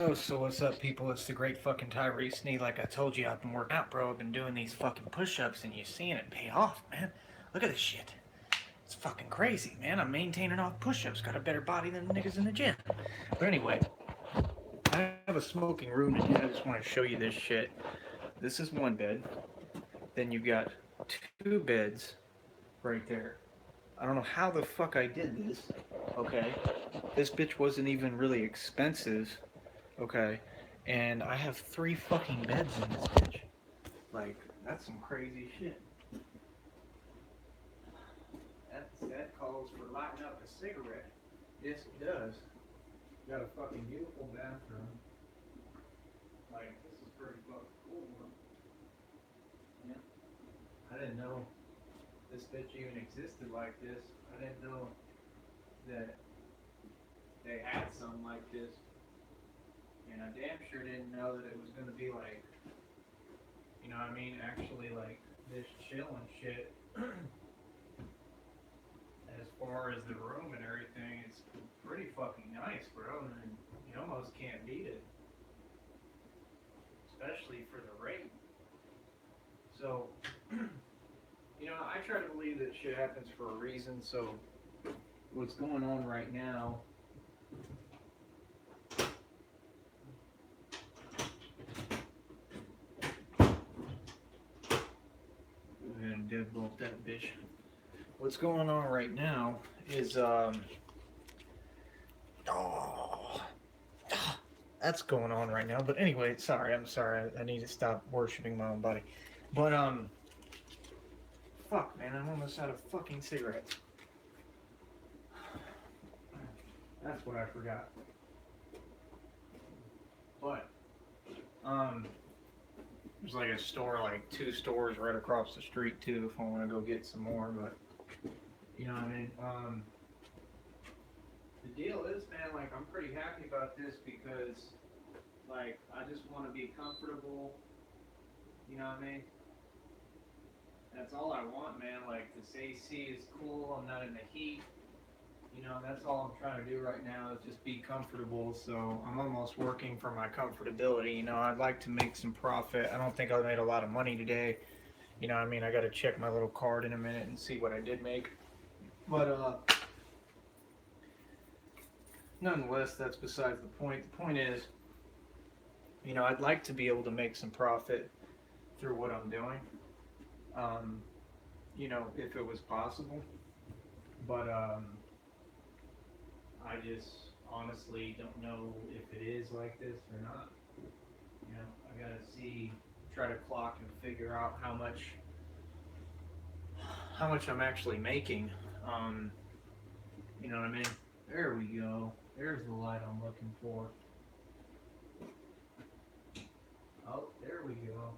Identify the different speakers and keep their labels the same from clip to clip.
Speaker 1: Oh, so what's up, people? It's the great fucking Tyree Sneed. Like I told you, I've been working out, bro. I've been doing these fucking push-ups, and you're seeing it pay off, man. Look at this shit. It's fucking crazy, man. I'm maintaining off push-ups. Got a better body than the niggas in the gym. But anyway, I have a smoking room in here. I just want to show you this shit. This is one bed. Then you got two beds right there. I don't know how the fuck I did this. Okay, this bitch wasn't even really expensive. Okay, and I have three fucking beds in this bitch. Like, that's some crazy shit. That calls for lighting up a cigarette. Yes, it does. Got a fucking beautiful bathroom. Like, this is pretty fucking cool. Yeah. I didn't know this bitch even existed like this. I didn't know that they had something like this. And I damn sure didn't know that it was gonna be like, you know what I mean, actually like this chill and shit. As far as the room and everything, it's pretty fucking nice, bro. And you almost can't beat it, especially for the rate. So, you know, I try to believe that shit happens for a reason. So, what's going on right now? Go ahead and deadbolt that bitch. What's going on right now is oh, that's going on right now. But anyway, sorry, I'm sorry. I need to stop worshiping my own body. But fuck, man, I'm almost out of fucking cigarettes. That's what I forgot. But there's like a store, like two stores right across the street too, if I want to go get some more. But you know what I mean. The deal is, man, like I'm pretty happy about this because, like, I just want to be comfortable. You know what I mean? That's all I want, man. Like this AC is cool. I'm not in the heat. You know, that's all I'm trying to do right now is just be comfortable. So I'm almost working for my comfortability. You know, I'd like to make some profit. I don't think I made a lot of money today. You know, what I mean, I got to check my little card in a minute and see what I did make. But nonetheless, that's besides the point. The point is, you know, I'd like to be able to make some profit through what I'm doing. Um, you know, if it was possible. But I just honestly don't know if it is like this or not. You know, I gotta see, try to clock and figure out how much I'm actually making. Um, you know what I mean? There we go. There's the light I'm looking for. Oh, there we go.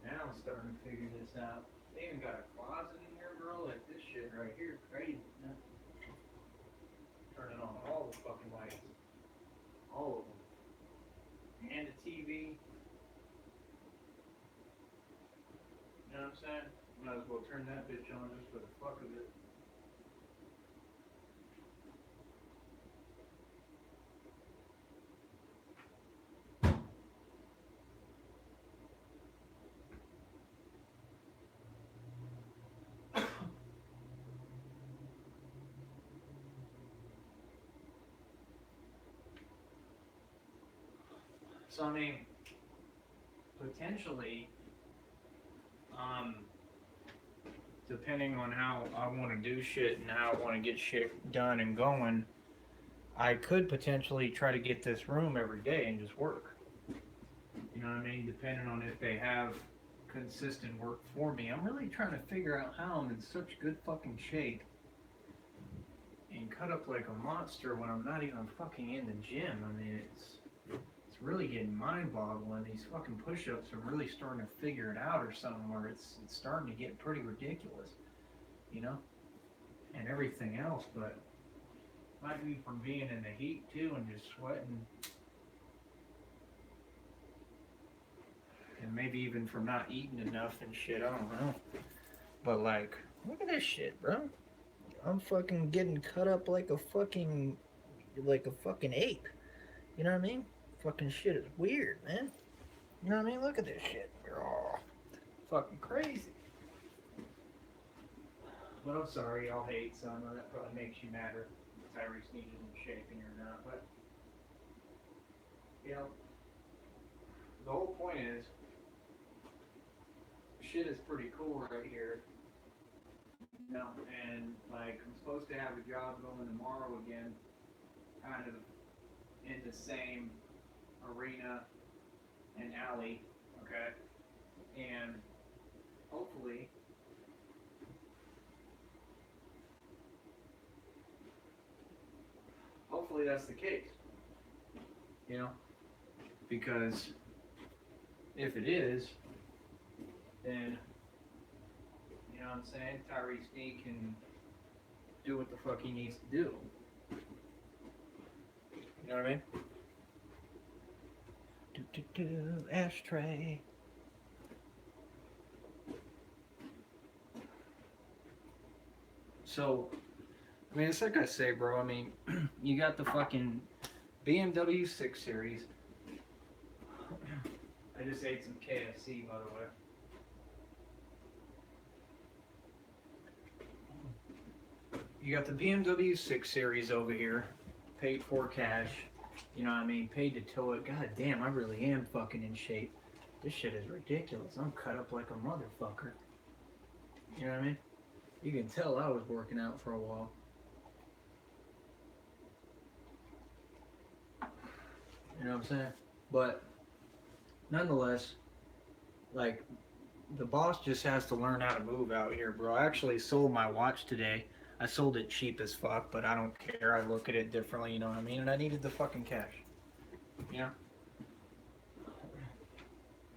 Speaker 1: Now I'm starting to figure this out. They even got a closet in here, bro. Like this shit right here, crazy. Turning on all the fucking lights, all of them, and the TV. You know what I'm saying? Might as well turn that bitch on just for the fuck of it. So I mean, potentially, um, depending on how I want to do shit and how I want to get shit done and going, I could potentially try to get this room every day and just work. You know what I mean? Depending on if they have consistent work for me. I'm really trying to figure out how I'm in such good fucking shape and cut up like a monster when I'm not even fucking in the gym. I mean, it's really getting mind-boggling. These fucking push-ups are really starting to figure it out or something, where it's starting to get pretty ridiculous, you know, and everything else. But might be from being in the heat too and just sweating, and maybe even from not eating enough and shit. I don't know. But like, look at this shit, bro. I'm fucking getting cut up like a fucking ape. You know what I mean? Fucking shit is weird, man. You know what I mean? Look at this shit. Oh, fucking crazy. But I'm sorry, y'all hate, so I know that probably makes you madder. Tyree Sneed isn't shaping or not, but you know, the whole point is, shit is pretty cool right here. You know, and like I'm supposed to have a job going tomorrow again, kind of in the same arena and alley, okay? And hopefully, hopefully that's the case, you know, because if it is, then you know what I'm saying, Tyree Sneed can do what the fuck he needs to do. You know what I mean? Ashtray. So, I mean, it's like I say, bro. I mean, you got the fucking BMW 6 Series. I just ate some KFC, by the way. You got the BMW 6 Series over here, paid for cash. You know what I mean? Paid to tow it. God damn, I really am fucking in shape. This shit is ridiculous. I'm cut up like a motherfucker. You know what I mean? You can tell I was working out for a while. You know what I'm saying? But nonetheless, like, the boss just has to learn how to move out here, bro. I actually sold my watch today. I sold it cheap as fuck, but I don't care. I look at it differently, you know what I mean? And I needed the fucking cash. You know?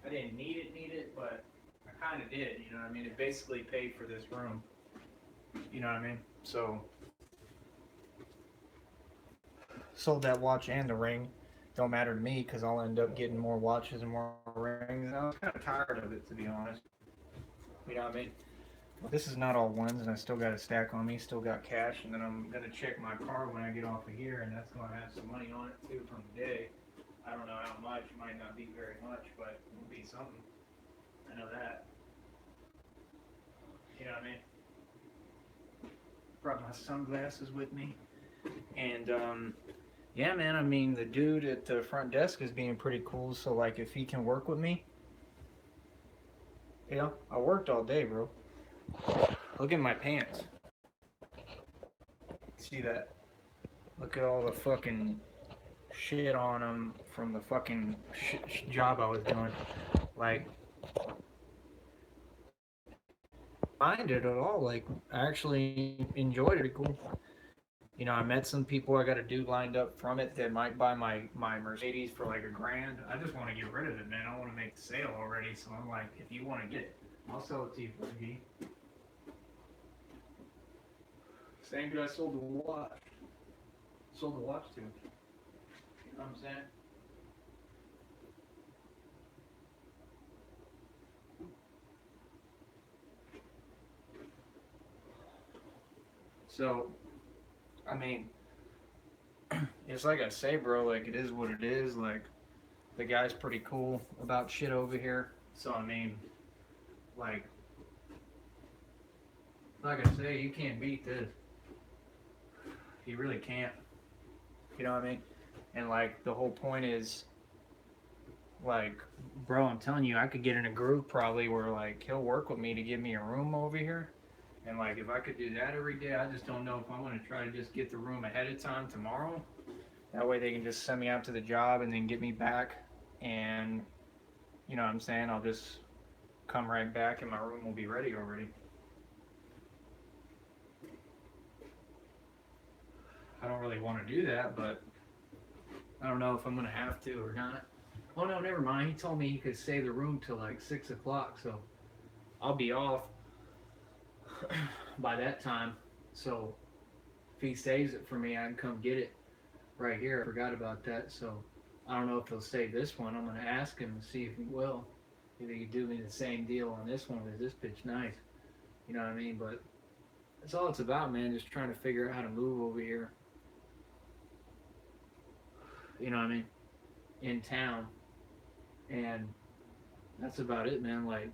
Speaker 1: I didn't need it, but I kind of did, you know what I mean? It basically paid for this room. You know what I mean? So, sold that watch and the ring. Don't matter to me because I'll end up getting more watches and more rings. And I was kind of tired of it, to be honest. You know what I mean? This is not all ones, and I still got a stack on me, still got cash, and then I'm going to check my car when I get off of here, and that's going to have some money on it, too, from the day. I don't know how much. It might not be very much, but it'll be something. I know that. You know what I mean? Brought my sunglasses with me. And, yeah, man, I mean, the dude at the front desk is being pretty cool, so, like, if he can work with me, you know, I worked all day, bro. Look at my pants. See that? Look at all the fucking shit on them from the fucking job I was doing. Like, minded at all. Like, I actually enjoyed it. Cool. You know, I met some people. I got a dude lined up from it that might buy my Mercedes for like $1,000. I just want to get rid of it, man. I want to make the sale already. So I'm like, if you want to get it, I'll sell it to you for a G. Same dude I sold the watch. Sold the watch to. You know what I'm saying? So, I mean, it's like I say, bro, like, it is what it is. Like, the guy's pretty cool about shit over here. So, I mean, like I say, you can't beat this. You really can't. You know what I mean? And, like, the whole point is, like, bro, I'm telling you, I could get in a groove probably where, like, he'll work with me to give me a room over here. And, like, if I could do that every day, I just don't know if I'm going to try to just get the room ahead of time tomorrow. That way they can just send me out to the job and then get me back. And, you know what I'm saying? I'll just come right back and my room will be ready already. I don't really want to do that, but I don't know if I'm going to have to or not. Oh, no, never mind. He told me he could save the room till like 6 o'clock, so I'll be off by that time. So if he saves it for me, I can come get it right here. I forgot about that, so I don't know if he'll save this one. I'm going to ask him and see if he will. If he could do me the same deal on this one, because this bitch nice. You know what I mean? But that's all it's about, man. Just trying to figure out how to move over here. You know what I mean? in town, and that's about it, man. Like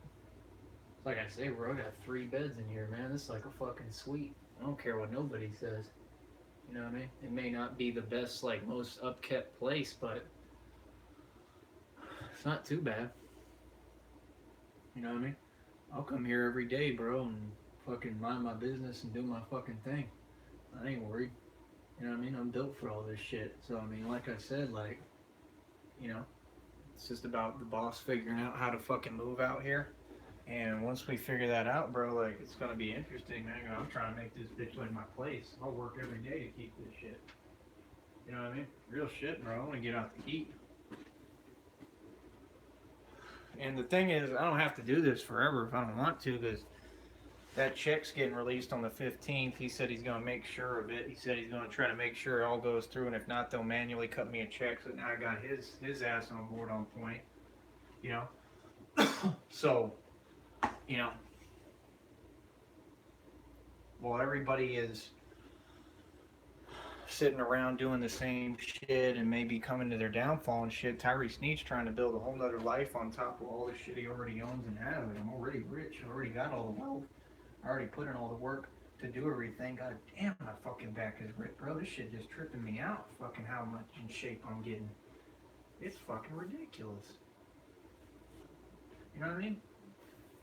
Speaker 1: I say, bro, I got 3 beds in here, man. This is like a fucking suite. I don't care what nobody says. You know what I mean? It may not be the best, like, most upkept place, but it's not too bad. You know what I mean? I'll come here every day, bro, and fucking mind my business and do my fucking thing. I ain't worried. You know what I mean? I'm built for all this shit. So, I mean, like I said, like, you know, it's just about the boss figuring out how to fucking move out here. And once we figure that out, bro, like, it's gonna be interesting, man. I'm trying to make this bitch like my place. I'll work every day to keep this shit. You know what I mean? Real shit, bro. I want to get out the heat. And the thing is, I don't have to do this forever if I don't want to, because that check's getting released on the 15th. He said he's going to make sure of it. He said he's going to try to make sure it all goes through, and if not, they'll manually cut me a check. So now I got his ass on board on point, you know? So, you know, while everybody is sitting around doing the same shit and maybe coming to their downfall and shit, Tyree Sneed's trying to build a whole nother life on top of all the shit he already owns and has. Like, I'm already rich. I already got all the wealth. I already put in all the work to do everything. God damn, my fucking back is ripped, bro. This shit just tripping me out. Fucking how much in shape I'm getting. It's fucking ridiculous. You know what I mean?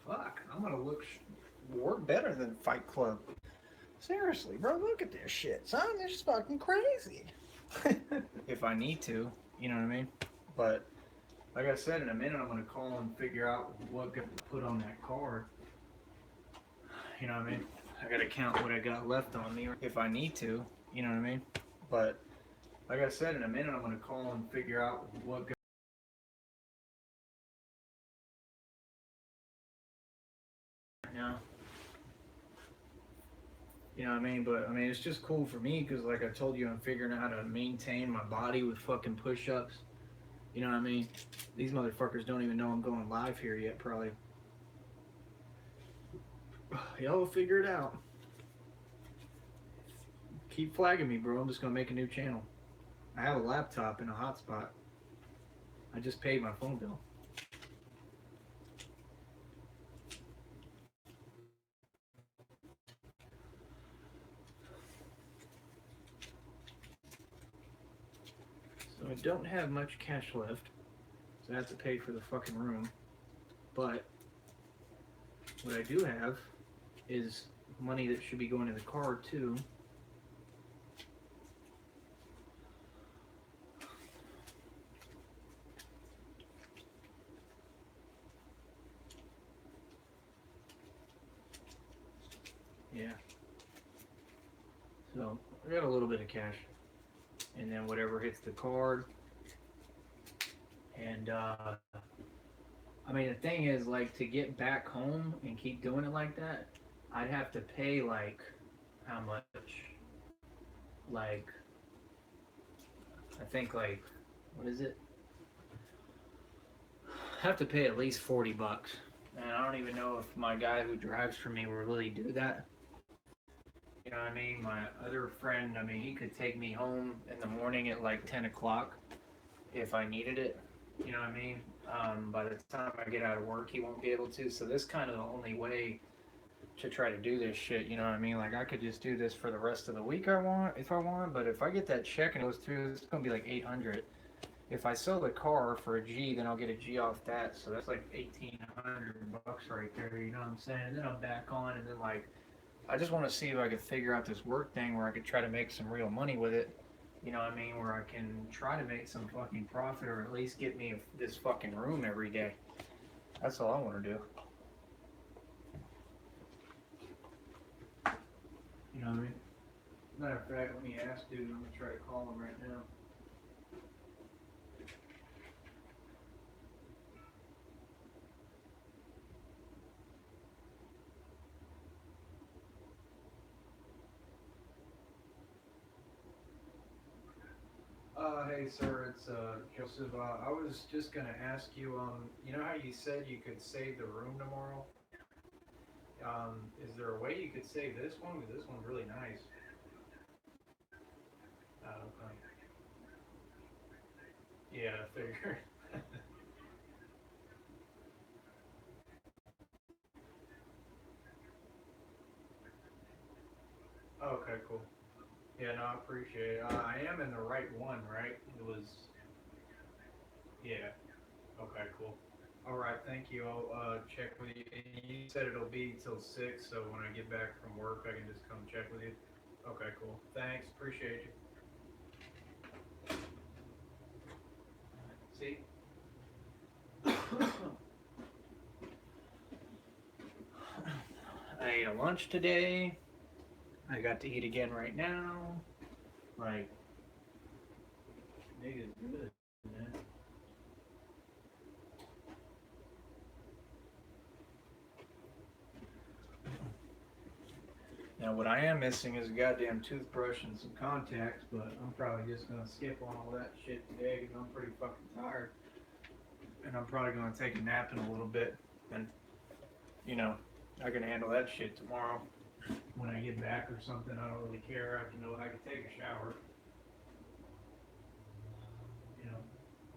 Speaker 1: Fuck, I'm gonna work better than Fight Club. Seriously, bro, look at this shit, son. This is fucking crazy. If I need to, you know what I mean? But like I said, in a minute I'm gonna call and figure out what to put on that card. You know what I mean? I gotta count what I got left on me if I need to, you know what I mean? But like I said, in a minute I'm gonna call and figure out what now. You know what I mean? But I mean, it's just cool for me because, like I told you, I'm figuring out how to maintain my body with fucking push-ups. You know what I mean? These motherfuckers don't even know I'm going live here yet, probably. Y'all will figure it out. Keep flagging me, bro. I'm just gonna make a new channel. I have a laptop and a hotspot. I just paid my phone bill. So I don't have much cash left. So I have to pay for the fucking room. But what I do have is money that should be going to the card too. Yeah. So I got a little bit of cash. And then whatever hits the card. And I mean, the thing is, like, to get back home and keep doing it like that, I'd have to pay, like, how much? Like, I think, like, what is it? I have to pay at least $40. And I don't even know if my guy who drives for me will really do that. You know what I mean? My other friend, I mean, he could take me home in the morning at like 10 o'clock if I needed it. You know what I mean? By the time I get out of work, he won't be able to. So this kind of the only way to try to do this shit. You know what I mean? Like, I could just do this for the rest of the week if I want. But if I get that check and it goes through, it's gonna be like 800. If I sell the car for a G, then I'll get a G off that. So that's like 1,800 bucks right there. You know what I'm saying? And then I'm back on, and then like I just want to see if I could figure out this work thing where I could try to make some real money with it. You know what I mean? Where I can try to make some fucking profit or at least get me this fucking room every day. That's all I want to do. You know what I mean? Matter of fact, let me ask dude. I'm going to try to call him right now. Hey sir, it's Joseph. I was just gonna ask you, you know how you said you could save the room tomorrow? Is there a way you could save this one? Because this one's really nice. Okay. Yeah, I figured. Okay, cool. Yeah, no, I appreciate it. I am in the right one, right? It was, yeah. Okay, cool. All right, thank you. I'll check with you. And you said it'll be till 6, so when I get back from work, I can just come check with you. Okay, cool. Thanks. Appreciate you. See? I ate a lunch today. I got to eat again right now. Like, nigga's good, man. Now, what I am missing is a goddamn toothbrush and some contacts, but I'm probably just gonna skip on all that shit today because I'm pretty fucking tired. And I'm probably gonna take a nap in a little bit. And, you know, I can handle that shit tomorrow when I get back or something. I don't really care. I can know I can take a shower. You know,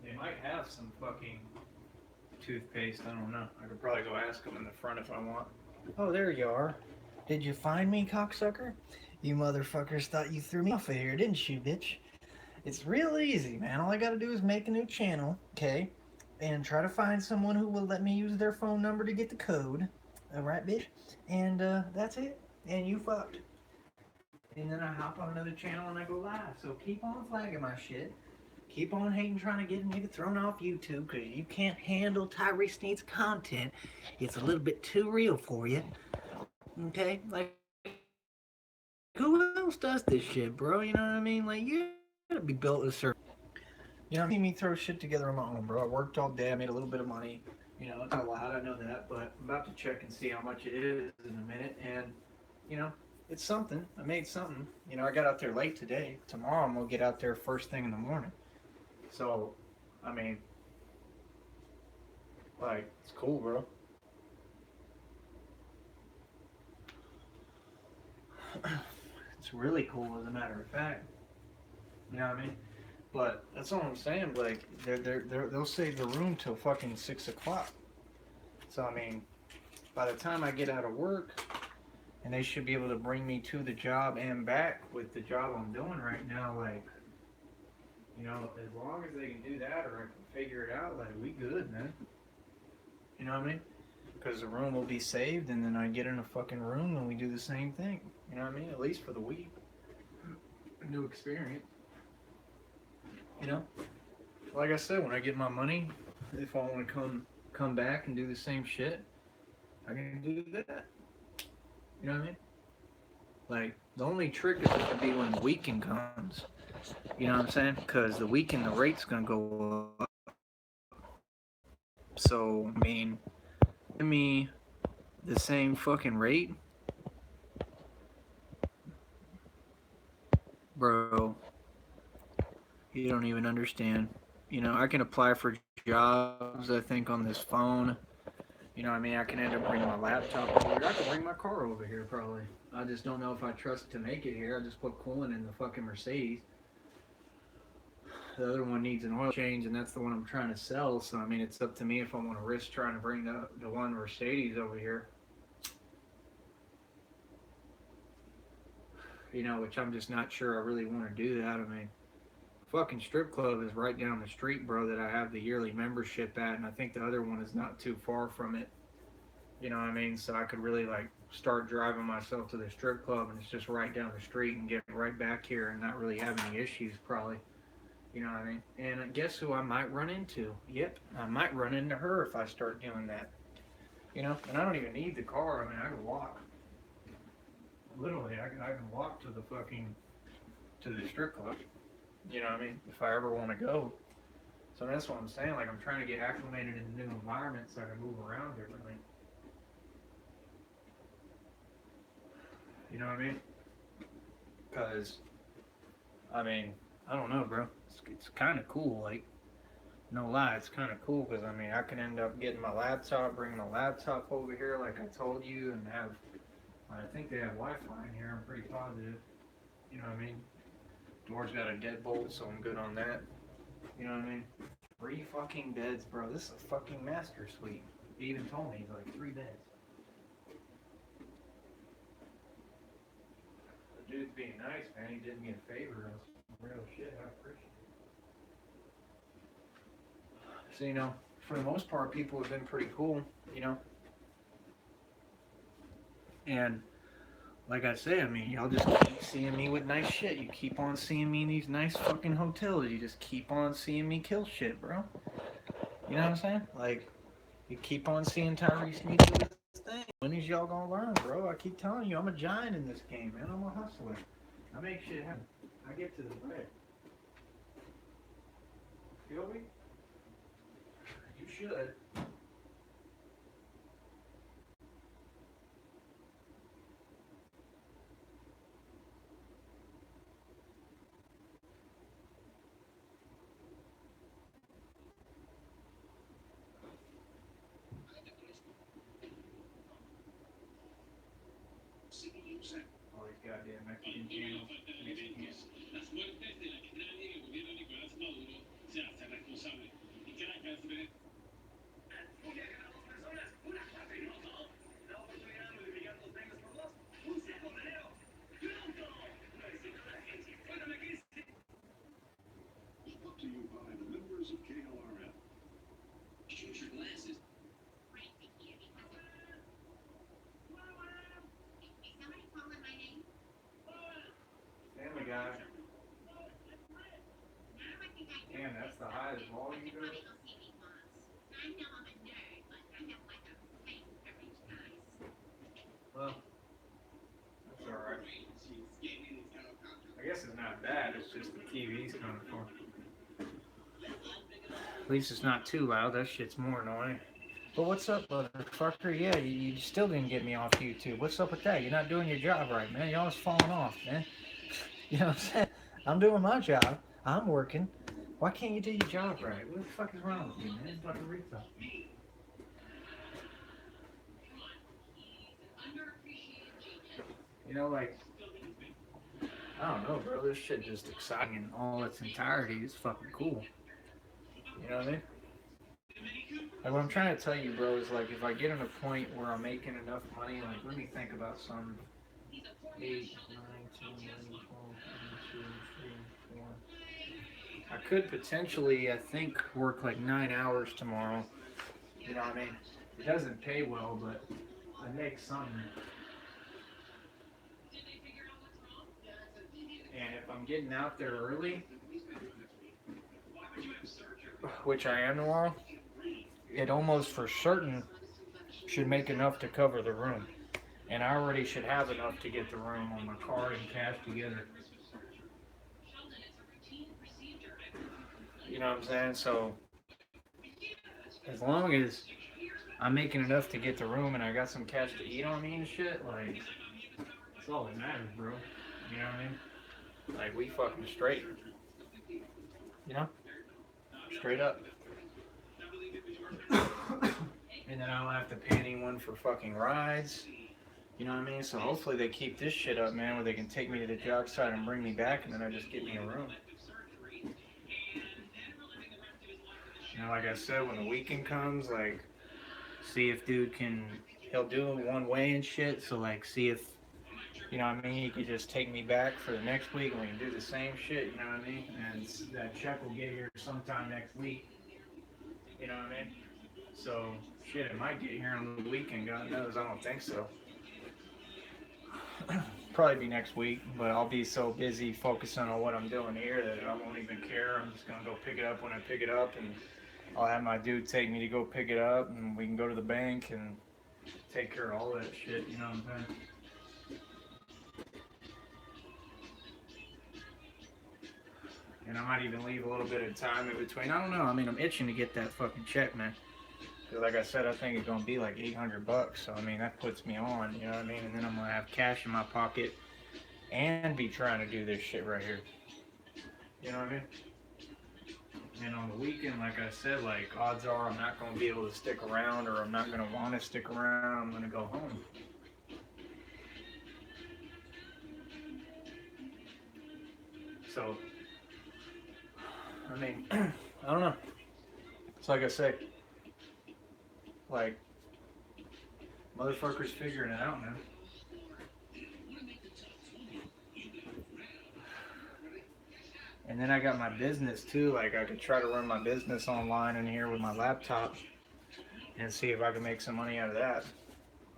Speaker 1: they might have some fucking toothpaste. I don't know. I could probably go ask them in the front if I want. Oh, there you are. Did you find me, cocksucker? You motherfuckers thought you threw me off of here, didn't you, bitch? It's real easy, man. All I gotta do is make a new channel, okay? And try to find someone who will let me use their phone number to get the code. Alright, bitch? And that's it. And you fucked. And then I hop on another channel and I go live. So keep on flagging my shit. Keep on hating, trying to get me thrown off YouTube because you can't handle Tyree Sneed's content. It's a little bit too real for you. Okay? Like, who else does this shit, bro? You know what I mean? Like, you gotta be built a certain. You know, me throw shit together on my own, bro. I worked all day. I made a little bit of money. You know, it's not a lot. I know that, but I'm about to check and see how much it is in a minute. And you know, it's something. I made something. You know, I got out there late today. Tomorrow I'm gonna get out there first thing in the morning. So, I mean, like, it's cool, bro. It's really cool, as a matter of fact. You know what I mean? But that's all I'm saying. Like, they'll save the room till fucking 6 o'clock. So I mean, by the time I get out of work, and they should be able to bring me to the job and back with the job I'm doing right now. Like, you know, as long as they can do that, or I can figure it out, like, we good, man. You know what I mean? Because the room will be saved, and then I get in a fucking room and we do the same thing. You know what I mean? At least for the week. New experience. You know? Like I said, when I get my money, if I want to come back and do the same shit, I can do that. You know what I mean? Like, the only trick is going to be when the weekend comes. You know what I'm saying? Because the weekend, the rate's going to go up. So, I mean, give me the same fucking rate, bro. You don't even understand. You know, I can apply for jobs, I think, on this phone. You know what I mean? I can end up bringing my laptop over here. I could bring my car over here, probably. I just don't know if I trust to make it here. I just put coolant in the fucking Mercedes. The other one needs an oil change, and that's the one I'm trying to sell. So, I mean, it's up to me if I want to risk trying to bring the one Mercedes over here. You know, which I'm just not sure I really want to do that. I mean, fucking strip club is right down the street, bro, that I have the yearly membership at, and I think the other one is not too far from it. You know what I mean? So I could really, like, start driving myself to the strip club, and it's just right down the street, and get right back here and not really have any issues, probably. You know what I mean? And guess who I might run into? Yep, I might run into her if I start doing that. You know, and I don't even need the car. I mean, I can walk. Literally, I can walk to the fucking to the strip club. You know what I mean? If I ever want to go. So that's what I'm saying. Like, I'm trying to get acclimated in a new environment so I can move around differently. You know what I mean? Because, I mean, I don't know, bro. It's kind of cool. Like, no lie, it's kind of cool because, I mean, I can end up getting my laptop, bringing my laptop over here like I told you, and have, I think they have Wi-Fi in here. I'm pretty positive. You know what I mean? Door's got a deadbolt, so I'm good on that. You know what I mean? 3 fucking beds, bro. This is a fucking master suite. He even told me, he's like, 3 beds. The dude's being nice, man. He did me a favor on some real shit. I appreciate it. So, you know, for the most part, people have been pretty cool, you know? And like I say, I mean, y'all just keep seeing me with nice shit. You keep on seeing me in these nice fucking hotels. You just keep on seeing me kill shit, bro. You know what I'm saying? Like, you keep on seeing Tyree Sneed do his thing. When is y'all gonna learn, bro? I keep telling you, I'm a giant in this game, man. I'm a hustler. I make shit happen. I get to the bread. Feel me? You should. All these goddamn Mexican channels. Mexicans. Family Guy. Damn, that's the highest volume you go. Well, that's alright. I guess it's not bad, it's just the TV's kind of far. At least it's not too loud, that shit's more annoying. But what's up, motherfucker? Yeah, you still didn't get me off YouTube. What's up with that? You're not doing your job right, man. You're always falling off, man. You know what I'm saying? I'm doing my job. I'm working. Why can't you do your job right? What the fuck is wrong with you, man? Fucking retard. You know, like, I don't know, bro. This shit just exciting in all its entirety. It's fucking cool. You know what I mean? Like, what I'm trying to tell you, bro, is like, if I get in a point where I'm making enough money, like, let me think about some 8, 9, 10, 11, 12, 1, 2, 3, 4. I could potentially, I think, work like 9 hours tomorrow. You know what I mean? It doesn't pay well, but I make something. And if I'm getting out there early, which I am tomorrow, it almost for certain should make enough to cover the room. And I already should have enough to get the room on my card and cash together. You know what I'm saying? So, as long as I'm making enough to get the room and I got some cash to eat on me and shit, like, that's all that matters, bro. You know what I mean? Like, we fucking straight. You know? Straight up. And then I don't have to pay anyone for fucking rides. You know what I mean? So hopefully they keep this shit up, man, where they can take me to the job site and bring me back, and then I just get me a room. You know, like I said, when the weekend comes, like, see if dude can, he'll do it one way and shit, so, like, see if, you know what I mean, he could just take me back for the next week and we can do the same shit, you know what I mean? And that check will get here sometime next week, you know what I mean? So, shit, it might get here on the weekend, God knows, I don't think so. Probably be next week, but I'll be so busy focusing on what I'm doing here that I won't even care. I'm just gonna go pick it up when I pick it up, and I'll have my dude take me to go pick it up, and we can go to the bank and take care of all that shit. You know what I'm saying? And I might even leave a little bit of time in between. I don't know. I mean, I'm itching to get that fucking check, man. Because like I said, I think it's gonna be like $800. So I mean, that puts me on. You know what I mean? And then I'm gonna have cash in my pocket and be trying to do this shit right here. You know what I mean? And on the weekend, like I said, like odds are I'm not going to be able to stick around, or I'm not going to want to stick around. I'm going to go home. So I mean, I don't know. It's like I say, like, motherfuckers figuring it out, man. And then I got my business too. Like, I could try to run my business online in here with my laptop and see if I can make some money out of that.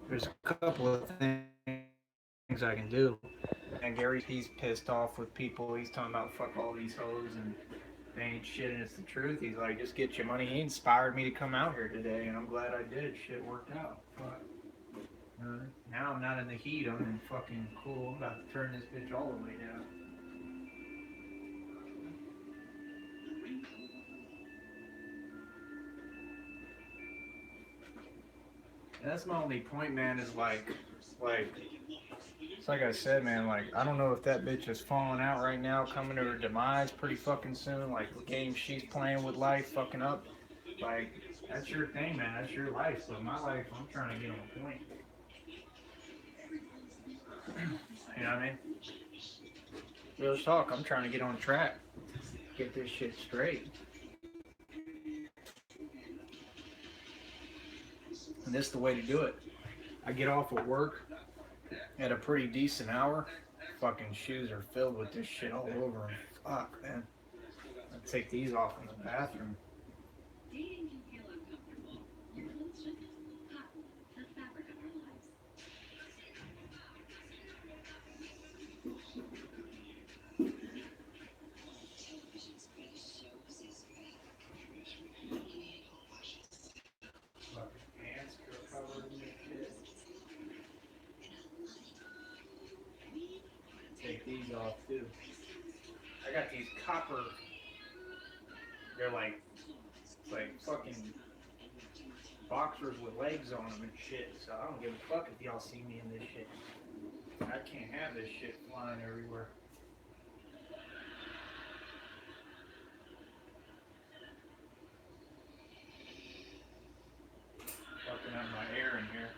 Speaker 1: There's a couple of things I can do. And he's pissed off with people. He's talking about fuck all these hoes and they ain't shit and it's the truth. He's like, just get your money. He inspired me to come out here today and I'm glad I did. Shit worked out. Fuck. Now I'm not in the heat. I'm in fucking cool. I'm about to turn this bitch all the way down. And that's my only point, man, is like, it's like I said, man, like, I don't know if that bitch is falling out right now, coming to her demise pretty fucking soon, like, the game she's playing with life, fucking up, like, that's your thing, man, that's your life, but my life, I'm trying to get on point, you know what I mean? Real talk, I'm trying to get on track, get this shit straight, and this is the way to do it. I get off of work at a pretty decent hour, fucking shoes are filled with this shit all over them, fuck, man. I take these off in the bathroom. Take these off too. I got these copper. They're like fucking boxers with legs on them and shit. So I don't give a fuck if y'all see me in this shit. I can't have this shit flying everywhere. Fucking up my air in here.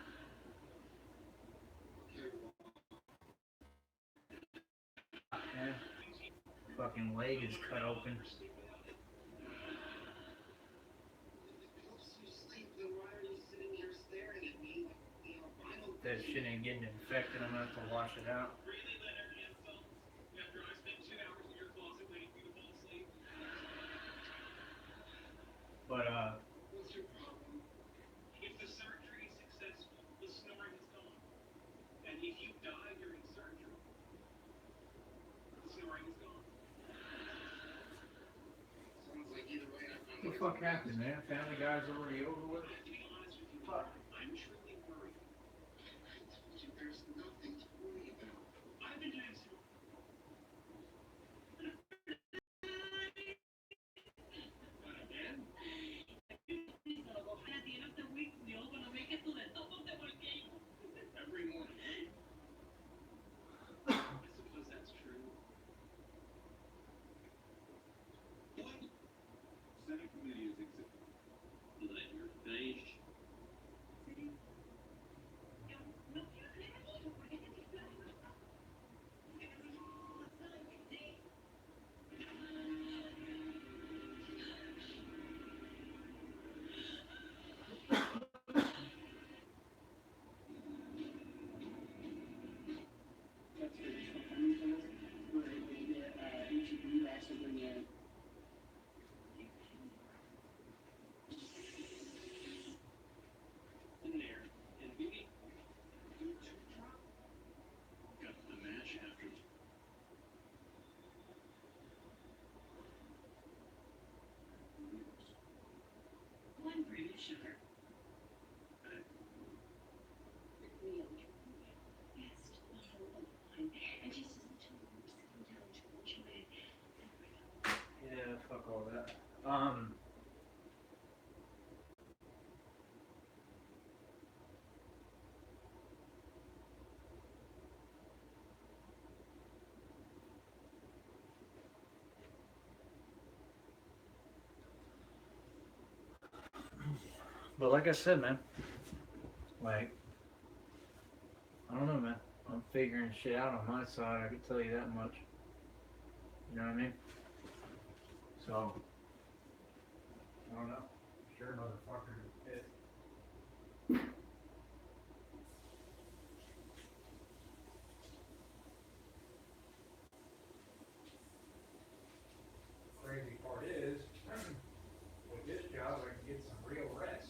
Speaker 1: Yeah. Fucking leg is cut open. That shit ain't getting infected. I'm gonna have to wash it out. But what the fuck happened, man? Family Guy's already over with. Fuck. Yeah, fuck all that. But like I said, man, like, I don't know, man. I'm figuring shit out on my side. I can tell you that much. You know what I mean? So, I don't know. Sure, motherfucker. Crazy part is, with this job, I can get some real rest.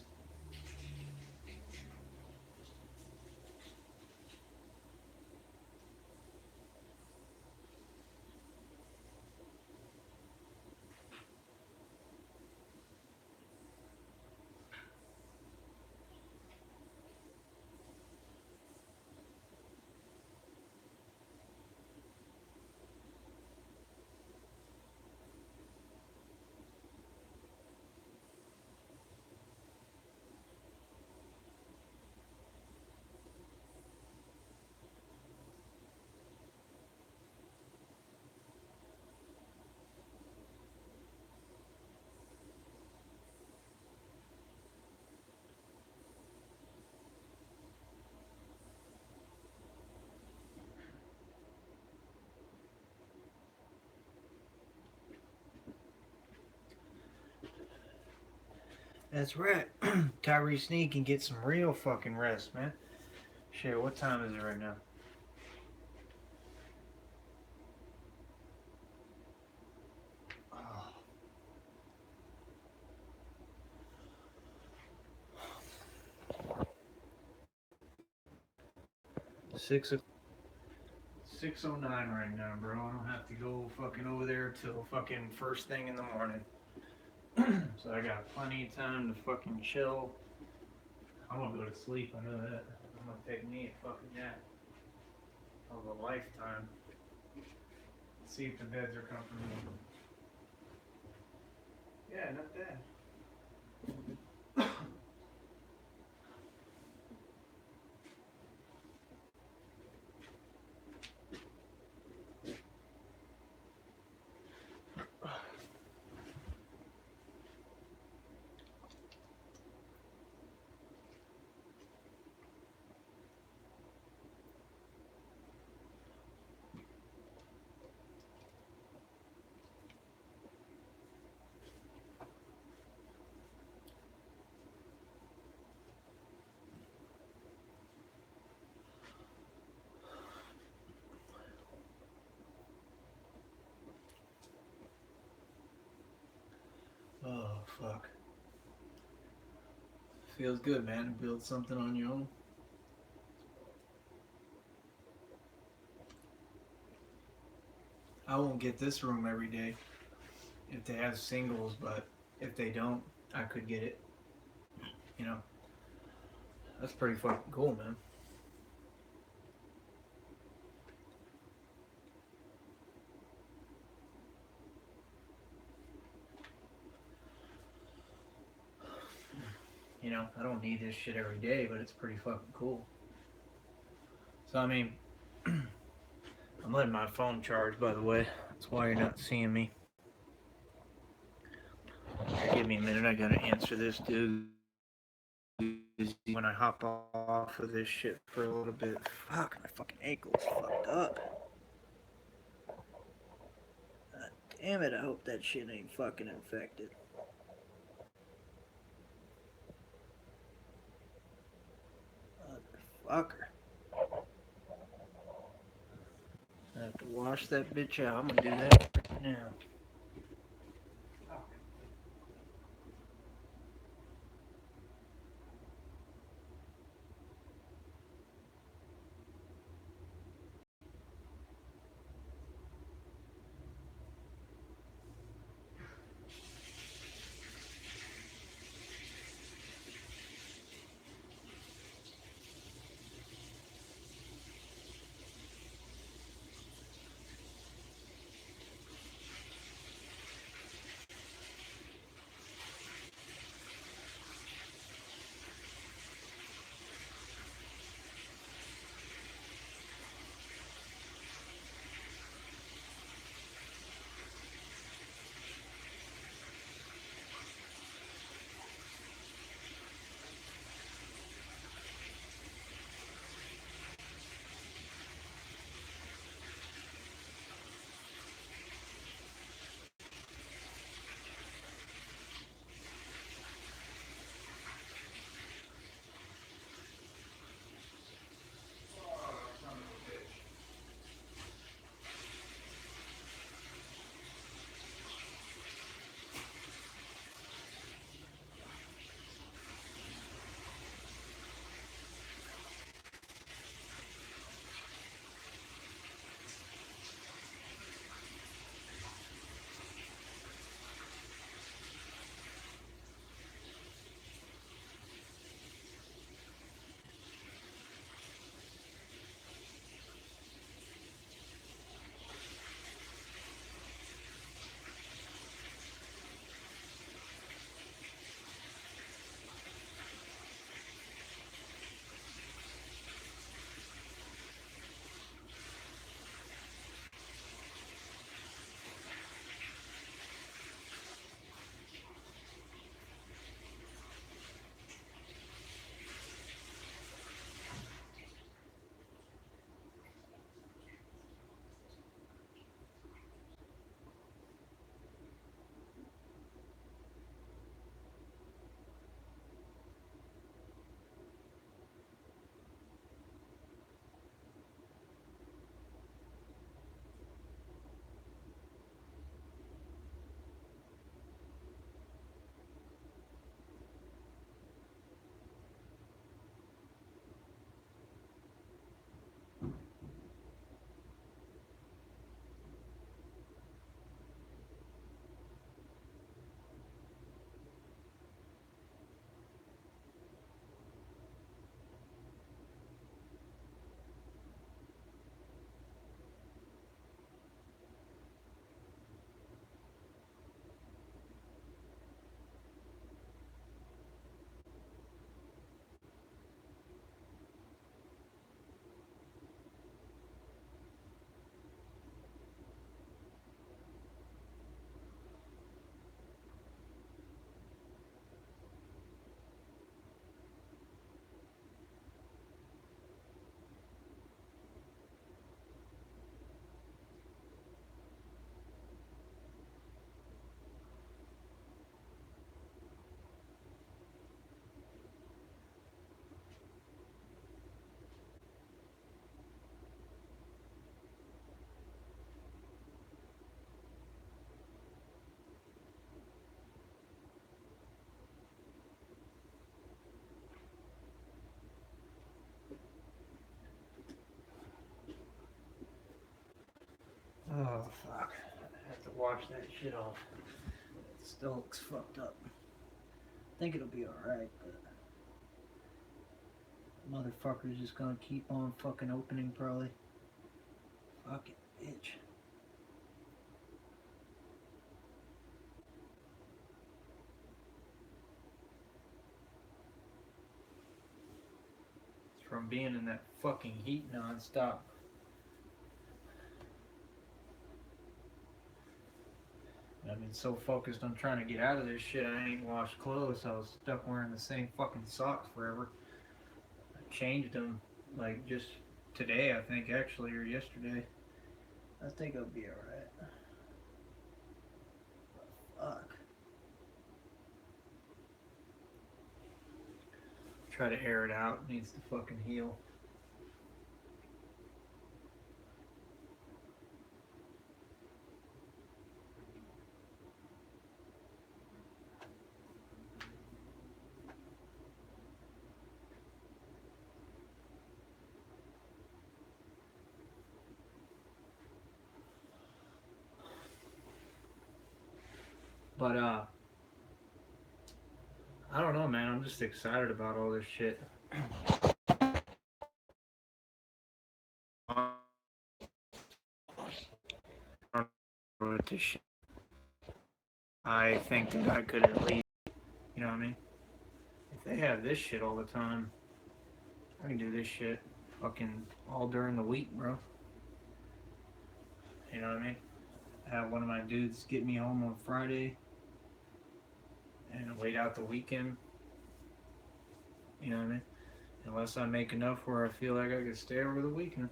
Speaker 1: That's right. Tyree Sneed can get some real fucking rest, man. Shit, what time is it right now? Oh. 6:09 right now, bro. I don't have to go fucking over there till fucking first thing in the morning. So I got plenty of time to fucking chill. I'm gonna go to sleep, I know that. I'm gonna take me a fucking nap of a lifetime. See if the beds are comfortable. Yeah, not bad. Oh, fuck. Feels good, man, to build something on your own. I won't get this room every day if they have singles, but if they don't, I could get it. You know, that's pretty fucking cool, man. You know, I don't need this shit every day, but it's pretty fucking cool. So, I mean, I'm letting my phone charge, by the way. That's why you're not seeing me. Give me a minute, I gotta answer this dude. When I hop off of this shit for a little bit, fuck, my fucking ankle's fucked up. God damn it, I hope that shit ain't fucking infected. Motherfucker. I have to wash that bitch out. I'm gonna do that right now. wash that shit off. It still looks fucked up. I think it'll be alright, but motherfucker's just gonna keep on fucking opening probably. Fucking bitch. It's from being in that fucking heat non-stop. I've been so focused on trying to get out of this shit, I ain't washed clothes. I was stuck wearing the same fucking socks forever. I changed them, like, just today, I think, actually, or yesterday. I think I'll be alright. Fuck. Try to air it out. It needs to fucking heal. But, I don't know, man. I'm just excited about all this shit. With this shit. I think that I could at least, you know what I mean? If they have this shit all the time, I can do this shit fucking all during the week, bro. You know what I mean? Have one of my dudes get me home on Friday and wait out the weekend. You know what I mean? Unless I make enough where I feel like I could stay over the weekend.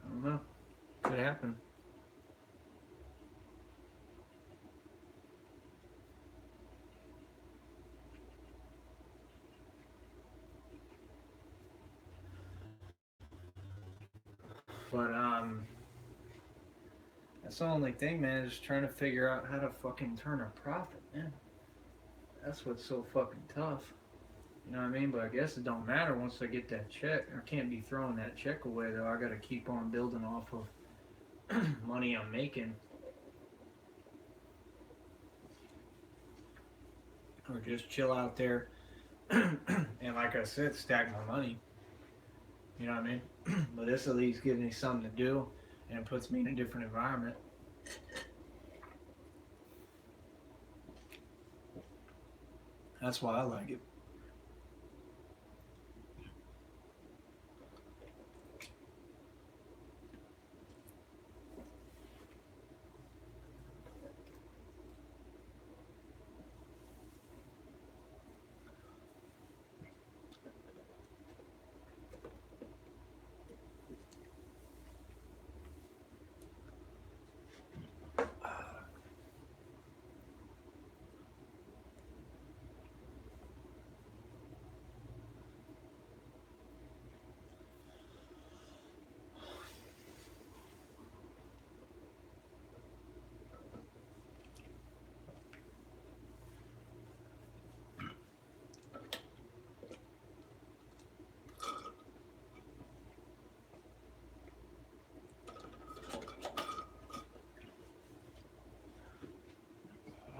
Speaker 1: I don't know. Could happen. But that's the only thing, man, is trying to figure out how to fucking turn a profit, man. That's what's so fucking tough. You know what I mean? But I guess it don't matter once I get that check. I can't be throwing that check away though. I gotta keep on building off of money I'm making. Or just chill out there and like I said, stack my money. You know what I mean? But this at least gives me something to do and it puts me in a different environment. That's why I like it.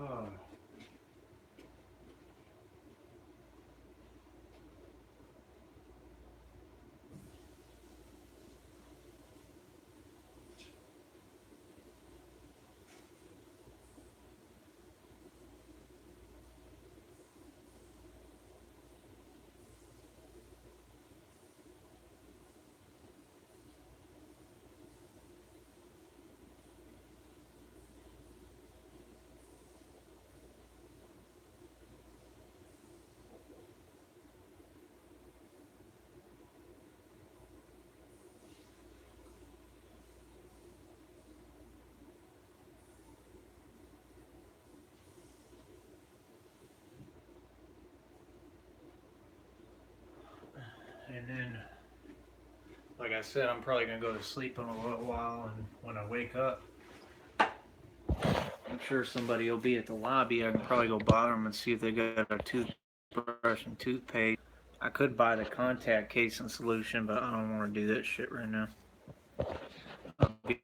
Speaker 1: Oh. And then, like I said, I'm probably gonna go to sleep in a little while, and when I wake up, I'm sure somebody will be at the lobby. I can probably go bother them and see if they got a toothbrush and toothpaste. I could buy the contact case and solution, but I don't want to do that shit right now. I'll be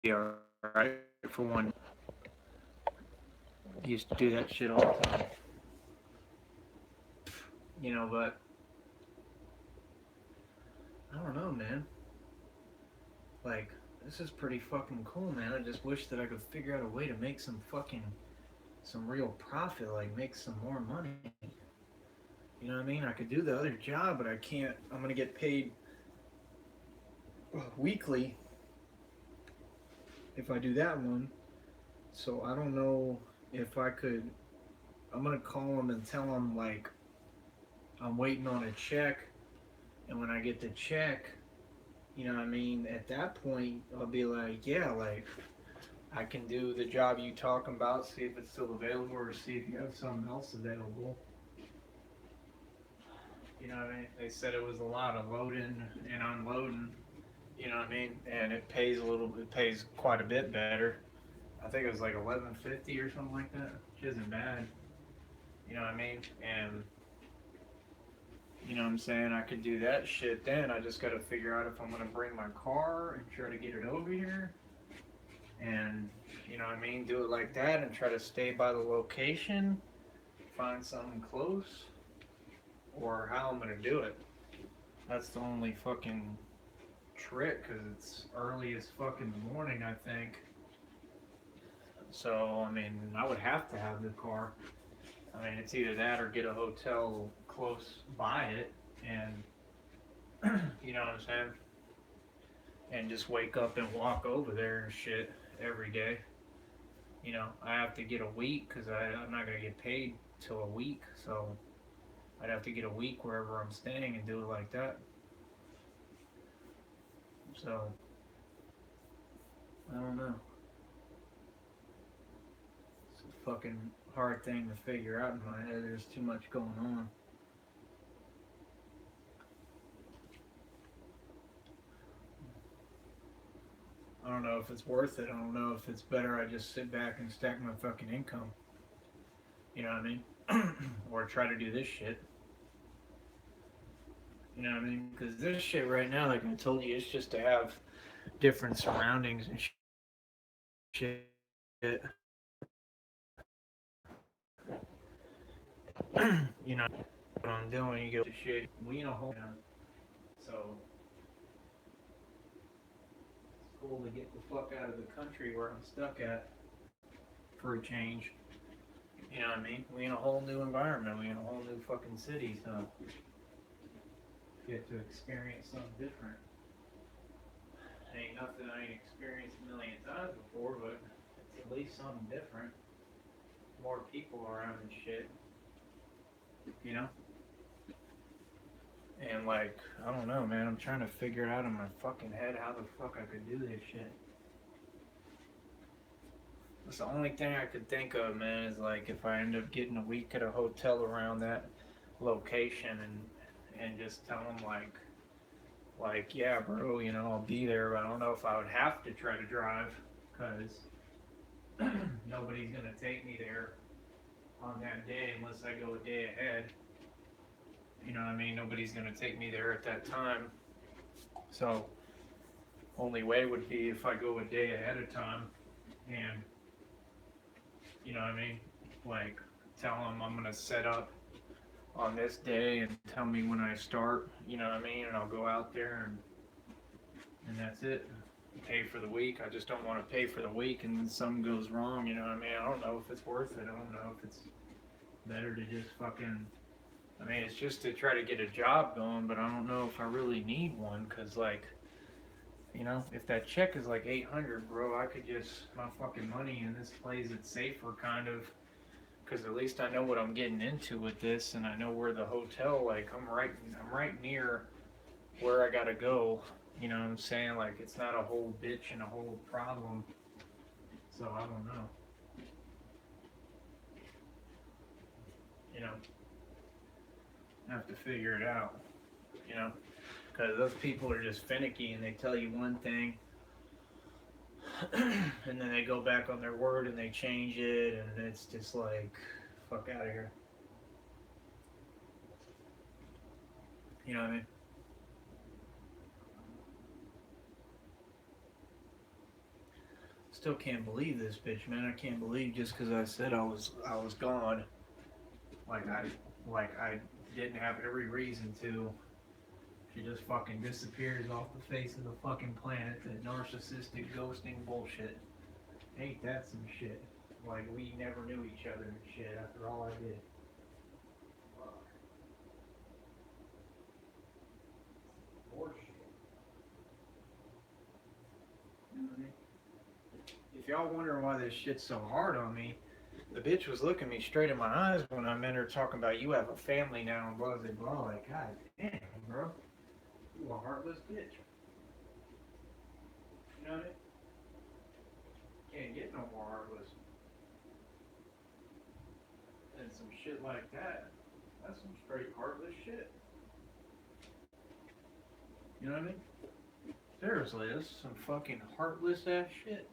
Speaker 1: alright for one. I used to do that shit all the time. But I don't know, man. Like, this is pretty fucking cool, man. I just wish that I could figure out a way to make some real profit, like make some more money. You know what I mean? I could do the other job, but I can't. I'm gonna get paid weekly if I do that one. So I don't know if I could. I'm gonna call them and tell them like I'm waiting on a check, and when I get the check, you know what I mean. At that point, I'll be like, yeah, like I can do the job you talking about, see if it's still available, or see if you have something else available. You know what I mean? They said it was a lot of loading and unloading. You know what I mean? And it pays a little. It pays quite a bit better. I think it was like 11.50 or something like that, which isn't bad. You know what I mean? And you know what I'm saying? I could do that shit then. I just got to figure out if I'm going to bring my car and try to get it over here. And, you know what I mean? Do it like that and try to stay by the location, find something close, or how I'm going to do it. That's the only fucking trick because it's early as fuck in the morning, I think. So, I mean, I would have to have the car. I mean, it's either that or get a hotel close by it and, you know what I'm saying? And just wake up and walk over there and shit every day. I have to get a week because I'm not going to get paid till a week. So I'd have to get a week wherever I'm staying and do it like that. So, I don't know. It's a fucking hard thing to figure out in my head. There's too much going on. I don't know if it's worth it. I don't know if it's better I just sit back and stack my fucking income. You know what I mean? Or try to do this shit. You know what I mean? Because this shit right now, like I told you, it's just to have different surroundings and shit. What I'm doing, you go to shit. We in a hole now. So it's cool to get the fuck out of the country where I'm stuck at for a change. You know what I mean? We in a whole new environment. We in a whole new fucking city. So get to experience something different. Ain't nothing I ain't experienced a million times before, but it's at least something different. More people around and shit. You know? And like, I don't know, man. I'm trying to figure it out in my fucking head how the fuck I could do this shit. That's the only thing I could think of, man, is like if I end up getting a week at a hotel around that location and just tell them like yeah, bro, I'll be there, but I don't know if I would have to try to drive because nobody's gonna take me there on that day unless I go a day ahead. You know what I mean? Nobody's gonna take me there at that time. So only way would be if I go a day ahead of time and you know what I mean? Like tell them I'm gonna set up on this day and tell me when I start, you know what I mean? And I'll go out there and that's it. Pay for the week. I just don't want to pay for the week and then something goes wrong, you know what I mean? I don't know if it's worth it. I don't know if it's better to just fucking I mean, it's just to try to get a job going, but I don't know if I really need one because, like, if that check is like 800, bro, I could just my fucking money in this place. It's safer, kind of, because at least I know what I'm getting into with this, and I know where the hotel. Like, I'm right near where I gotta go. You know what I'm saying? Like, it's not a whole bitch and a whole problem. So I don't know. You know, I have to figure it out. You know. Because those people are just finicky and they tell you one thing and then they go back on their word and they change it and it's just like, fuck out of here. You know what I mean? Still can't believe this bitch, man. I can't believe just because I said I was gone. Like I didn't have every reason to. She just fucking disappears off the face of the fucking planet. That narcissistic ghosting bullshit. Ain't that some shit? Like we never knew each other and shit after all I did. Fuck. Bullshit. You know what I mean? If y'all wondering why this shit's so hard on me, the bitch was looking me straight in my eyes when I met her talking about you have a family now and blah blah blah. Like, god damn, bro. You a heartless bitch. You know what I mean? Can't get no more heartless than some shit like that. That's some straight heartless shit. You know what I mean? Seriously, this is some fucking heartless ass shit.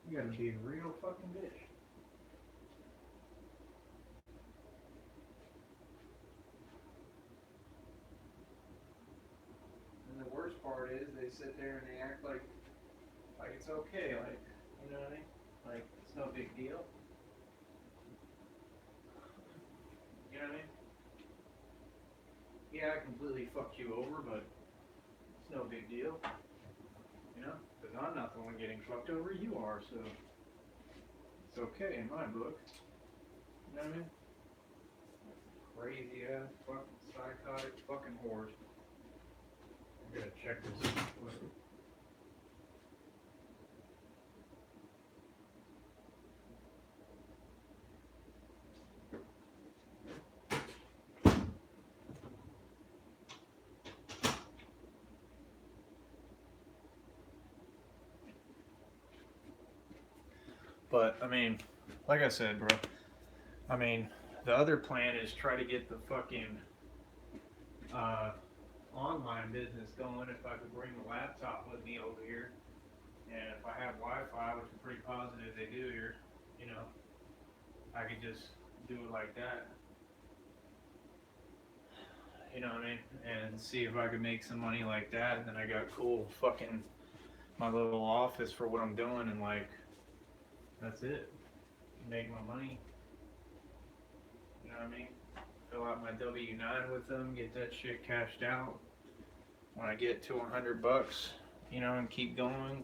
Speaker 1: You gotta be a real fucking bitch. And the worst part is they sit there and they act like it's okay, like, you know what I mean? Like it's no big deal. You know what I mean? Yeah, I completely fucked you over, but it's no big deal. You know? Because I'm not the one getting fucked over, you are, so it's okay in my book. You know what I mean? Crazy ass fucking psychotic fucking whores. I gotta check this out. But I mean, like I said, bro. I mean, the other plan is try to get the fucking online business going. If I could bring the laptop with me over here, and if I have Wi-Fi, which I'm pretty positive they do here, you know, I could just do it like that. You know what I mean? And see if I could make some money like that. And then I got cool fucking my little office for what I'm doing, and like that's it. Make my money. You know what I mean? Fill out my W-9 with them, get that shit cashed out. When I get to $100, you know, and keep going,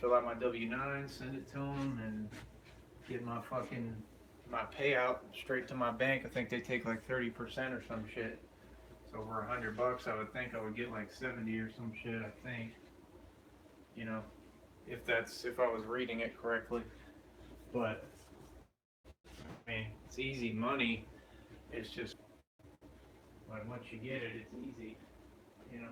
Speaker 1: fill out my W-9, send it to them, and get my fucking my payout straight to my bank. I think they take like 30% or some shit. So for $100, I would think I would get like 70 or some shit. I think, you know, if I was reading it correctly. But I mean, it's easy money. It's just like once you get it, it's easy, you know.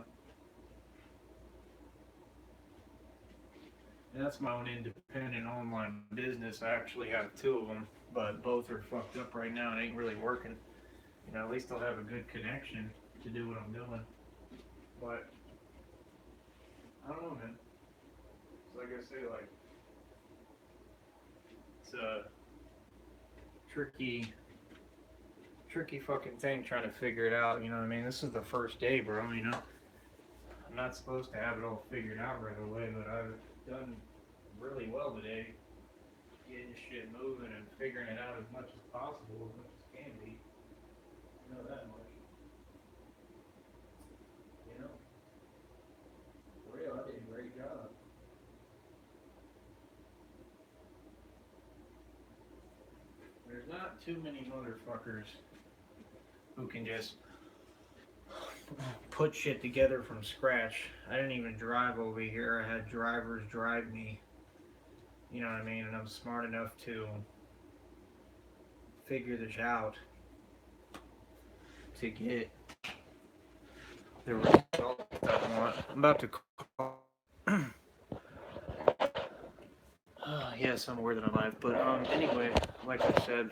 Speaker 1: And that's my own independent online business. I actually have two of them, but both are fucked up right now and ain't really working. You know, at least I'll have a good connection to do what I'm doing. But I don't know, man. It's like I say, like it's a tricky fucking thing trying to figure it out. You know what I mean? This is the first day, bro. You know, I'm not supposed to have it all figured out right away, but I've done really well today, getting shit moving and figuring it out as much as possible, as much as can be. You know that much. You know, for real, I did a great job. There's not too many motherfuckers who can just put shit together from scratch. I didn't even drive over here. I had drivers drive me. You know what I mean? And I'm smart enough to figure this out to get the result I want. I'm about to call. Yes, I'm aware that I'm live. But anyway, like I said,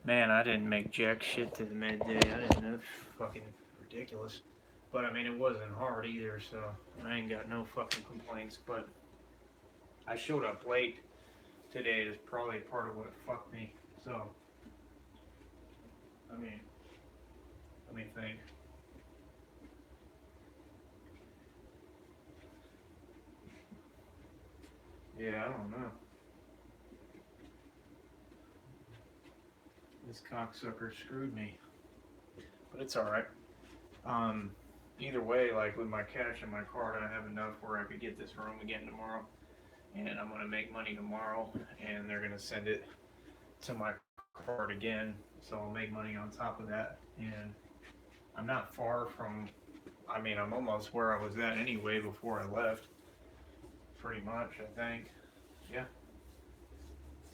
Speaker 1: man, I didn't make jack shit to the midday. I didn't know. Fucking ridiculous. But I mean, it wasn't hard either, so I ain't got no fucking complaints. But I showed up late today is probably part of what fucked me. So, I mean, let me think. Yeah, I don't know. This cocksucker screwed me. But it's alright. Um, Either way, like with my cash and my card, I have enough where I could get this room again tomorrow. And I'm going to make money tomorrow. And they're going to send it to my card again. So I'll make money on top of that. And I'm not far from, I mean, I'm almost where I was at anyway before I left. Pretty much, I think. Yeah.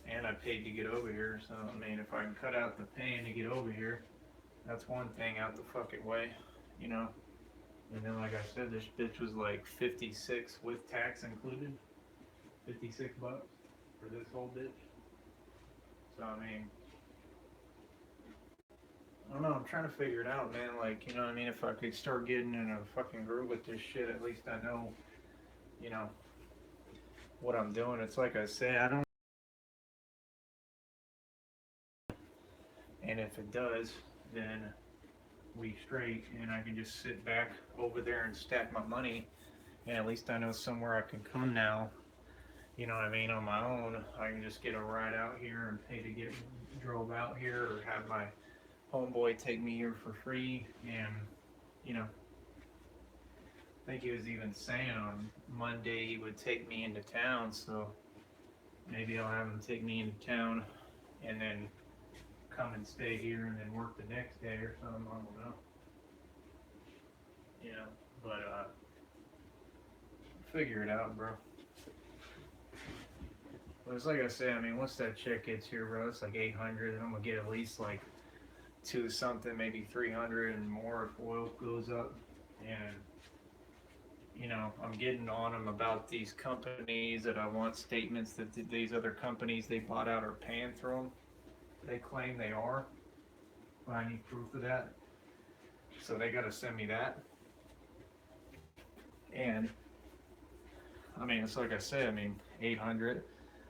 Speaker 1: And I paid to get over here. So, I mean, if I can cut out the pain to get over here, that's one thing out the fucking way, you know? And then, like I said, this bitch was like 56 with tax included. 56 bucks for this whole bitch. So, I mean, I don't know. I'm trying to figure it out, man. Like, you know what I mean? If I could start getting in a fucking groove with this shit, at least I know, you know, what I'm doing. It's like I say, I don't. And if it does, then we straight, and I can just sit back over there and stack my money. And at least I know somewhere I can come now. You know what I mean? On my own, I can just get a ride out here and pay to get drove out here, or have my homeboy take me here for free. And you know, I think he was even saying on Monday he would take me into town. So maybe I'll have him take me into town, and then come and stay here and then work the next day or something. I don't know. You know, but figure it out, bro. But it's like I say, I mean, once that check gets here, bro, it's like 800, and I'm gonna get at least like two something, maybe 300 and more if oil goes up. And you know, I'm getting on them about these companies that I want statements that these other companies they bought out are paying through them. They claim they are, but I need proof of that. So they got to send me that. And I mean, it's like I said, I mean, 800.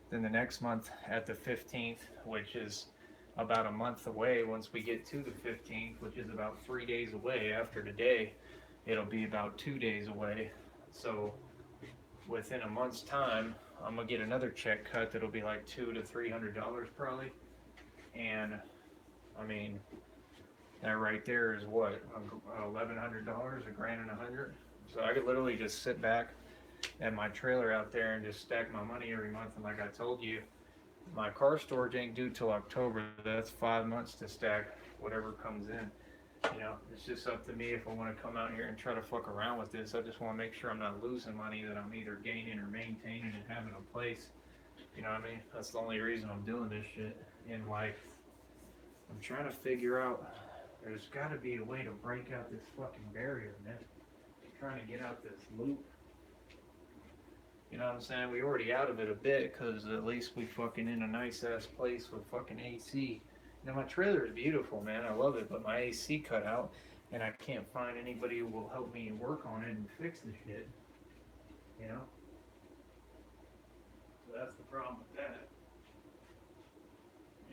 Speaker 1: Then the next month at the 15th, which is about a month away, once we get to the 15th, which is about 3 days away after today, it'll be about 2 days away. So within a month's time, I'm gonna get another check cut that'll be like $200 to $300 probably. And I mean, that right there is what, $1,100, $1,100. So I could literally just sit back at my trailer out there and just stack my money every month. And like I told you, my car storage ain't due till October. That's 5 months to stack whatever comes in. You know, it's just up to me if I want to come out here and try to fuck around with this. I just want to make sure I'm not losing money, that I'm either gaining or maintaining and having a place. You know what I mean? That's the only reason I'm doing this shit in life. I'm trying to figure out, there's got to be a way to break out this fucking barrier, man. I'm trying to get out this loop. You know what I'm saying? We already out of it a bit, because at least we fucking in a nice ass place with fucking AC. Now my trailer is beautiful, man. I love it, but my AC cut out, and I can't find anybody who will help me work on it and fix the shit. You know? So that's the problem with that.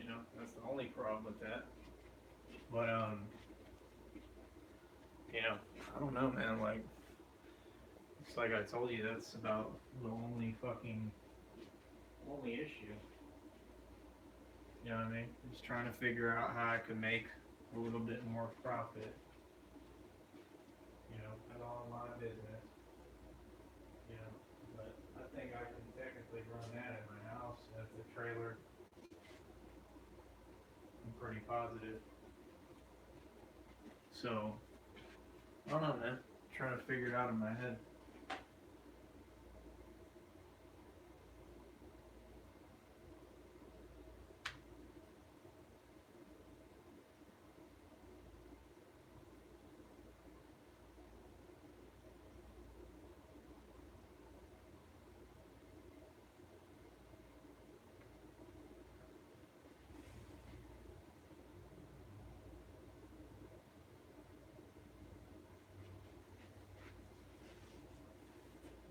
Speaker 1: You know, that's the only problem with that. But you know, I don't know, man. Like, it's like I told you, that's about the only issue. You know what I mean? Just trying to figure out how I can make a little bit more profit. You know, at all my business. You know, but I think I can technically run that at my house at the trailer. I'm pretty positive. So, I don't know, man. I'm trying to figure it out in my head.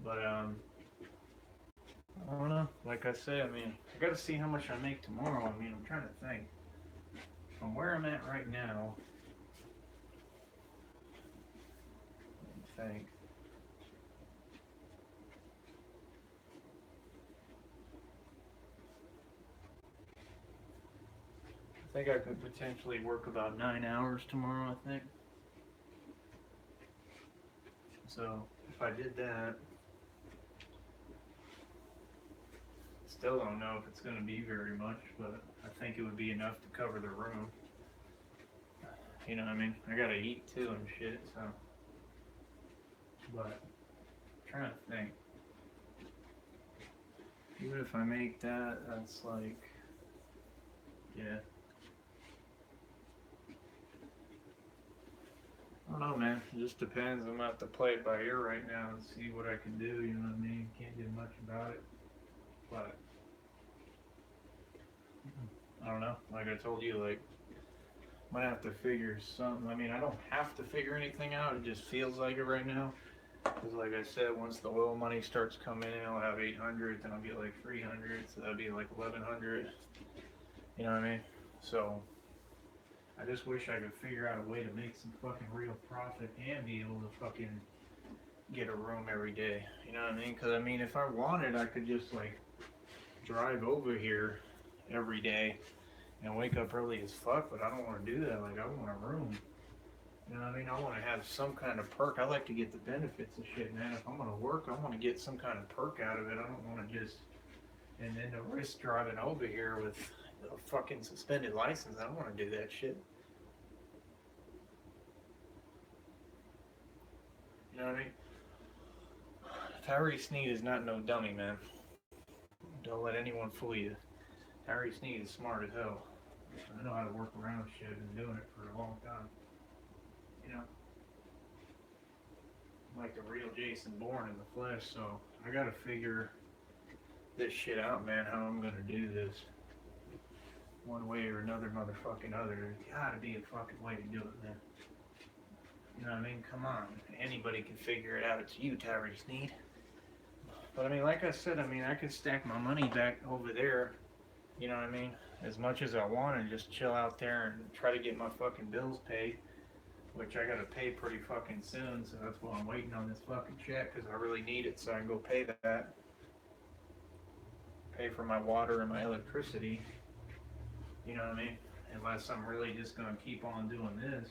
Speaker 1: But I don't know. Like I say, I mean, I got to see how much I make tomorrow. I mean, I'm trying to think. From where I'm at right now, let me think. think I could potentially work about 9 hours tomorrow, I think. So if I did that, still don't know if it's going to be very much, but I think it would be enough to cover the room. You know what I mean? I gotta eat too and shit, so. But, I'm trying to think. Even if I make that, that's like, yeah. I don't know, man. It just depends. I'm gonna have to play it by ear right now and see what I can do, you know what I mean? Can't do much about it. But, I don't know. Like I told you, like, might have to figure something. I mean, I don't have to figure anything out. It just feels like it right now. Because, like I said, once the oil money starts coming in, I'll have 800, then I'll get like 300, so that'll be like 1100. You know what I mean? So, I just wish I could figure out a way to make some fucking real profit and be able to fucking get a room every day. You know what I mean? Because, I mean, if I wanted, I could just like drive over here every day and wake up early as fuck, but I don't want to do that. Like, I want a room. You know what I mean? I want to have some kind of perk. I like to get the benefits of shit, man. If I'm going to work, I want to get some kind of perk out of it. I don't want to just, and then the risk driving over here with a fucking suspended license. I don't want to do that shit. You know what I mean? Tyree Sneed is not no dummy, man. Don't let anyone fool you. Tyree Sneed is smart as hell. I know how to work around shit. I've been doing it for a long time. You know? I'm like the real Jason Bourne in the flesh, so I gotta figure this shit out, man, how I'm gonna do this. One way or another, motherfucking other. There's gotta be a fucking way to do it, man. You know what I mean? Come on. Anybody can figure it out. It's you, Tyree Sneed. But I mean, like I said, I mean, I could stack my money back over there, you know what I mean, as much as I want and just chill out there and try to get my fucking bills paid, which I gotta pay pretty fucking soon, so that's why I'm waiting on this fucking check, because I really need it so I can go pay that. Pay for my water and my electricity, you know what I mean, unless I'm really just gonna keep on doing this,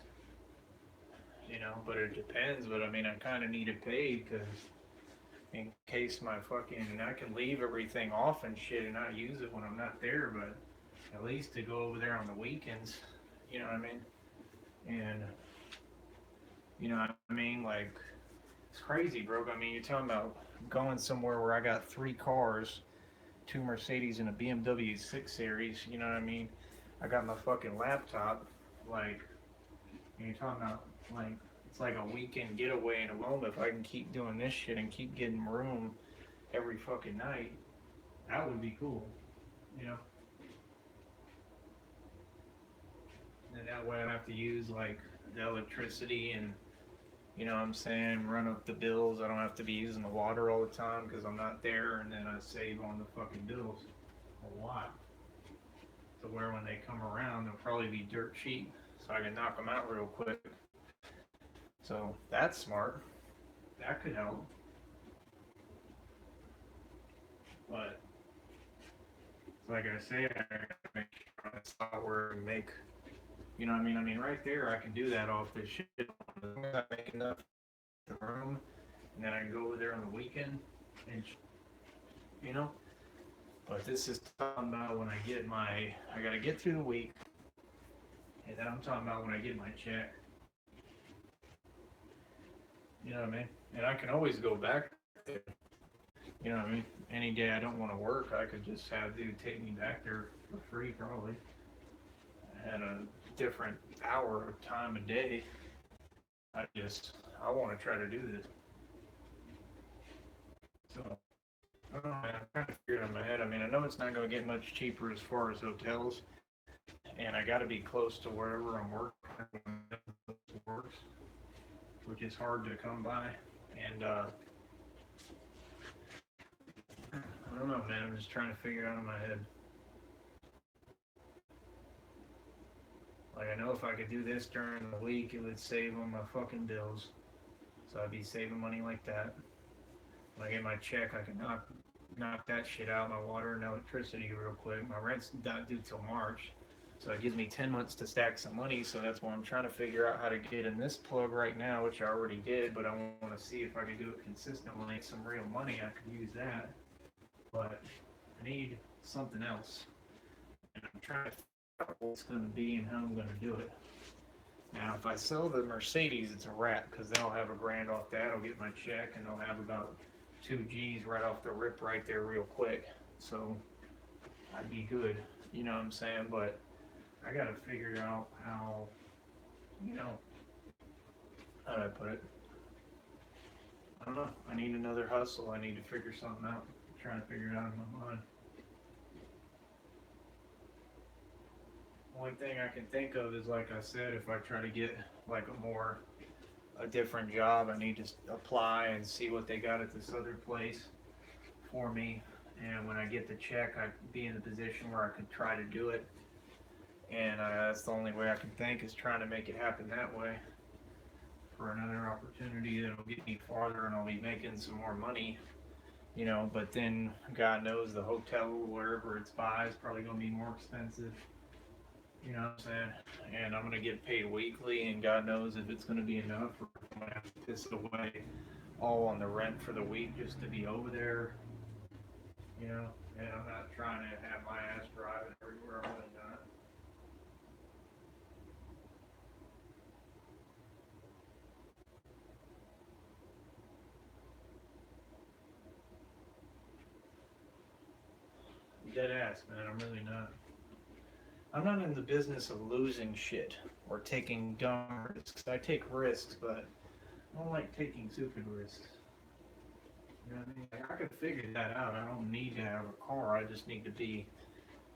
Speaker 1: you know, but it depends, but I mean, I kinda need it paid, because in case my fucking, I can leave everything off and shit and not use it when I'm not there, but at least to go over there on the weekends, you know what I mean? And, you know what I mean? Like, it's crazy, bro. I mean, you're talking about going somewhere where I got 3 cars, 2 Mercedes and a BMW 6 Series, you know what I mean? I got my fucking laptop, like, and you're talking about, like, it's like a weekend getaway in a moment. If I can keep doing this shit and keep getting room every fucking night, that would be cool, you know? And that way I don't have to use like the electricity and, you know what I'm saying, run up the bills. I don't have to be using the water all the time because I'm not there, and then I save on the fucking bills a lot. To where when they come around, they'll probably be dirt cheap, so I can knock them out real quick. So that's smart. That could help. But like I say, I gotta make sure I stop where I make. You know what I mean? I mean, right there, I can do that off this shit. As long as I make enough in the room, and then I can go over there on the weekend, and you know. But this is talking about when I get my. I gotta get through the week, and then I'm talking about when I get my check. You know what I mean? And I can always go back there. You know what I mean? Any day I don't want to work, I could just have dude take me back there for free, probably. At a different hour of time a day. I want to try to do this. So, I don't know, man. I'm trying to figure it out in my head. I mean, I know it's not going to get much cheaper as far as hotels, and I got to be close to wherever I'm working when it works, which is hard to come by. And, I don't know, man. I'm just trying to figure it out in my head. Like, I know if I could do this during the week, it would save on my fucking bills. So I'd be saving money like that. When I get my check, I can knock that shit out, my water and electricity real quick. My rent's not due till March, So it gives me 10 months to stack some money. So that's why I'm trying to figure out how to get in this plug right now, which I already did. But I want to see if I can do it consistently, make some real money. I could use that. But I need something else. And I'm trying to figure out what it's going to be and how I'm going to do it. Now, if I sell the Mercedes, it's a wrap because they'll have a grand off that. I'll get my check and they'll have about 2 G's right off the rip right there real quick. So I'd be good. You know what I'm saying? But I got to figure out how, you know, how do I put it? I don't know. I need another hustle. I need to figure something out. I'm trying to figure it out in my mind. One thing I can think of is, like I said, if I try to get like a different job, I need to apply and see what they got at this other place for me. And when I get the check, I'd be in a position where I could try to do it. And that's the only way I can think, is trying to make it happen that way. For another opportunity that'll get me farther and I'll be making some more money, you know. But then God knows the hotel, wherever it's by, is probably going to be more expensive. You know what I'm saying? And I'm going to get paid weekly, and God knows if it's going to be enough, or if I'm going to have to piss it away all on the rent for the week just to be over there. You know? And I'm not trying to have my ass driving everywhere. I'm really not. Dead ass, man. I'm really not. I'm not in the business of losing shit or taking dumb risks. I take risks, but I don't like taking stupid risks. You know what I mean? Like, I could figure that out. I don't need to have a car. I just need to be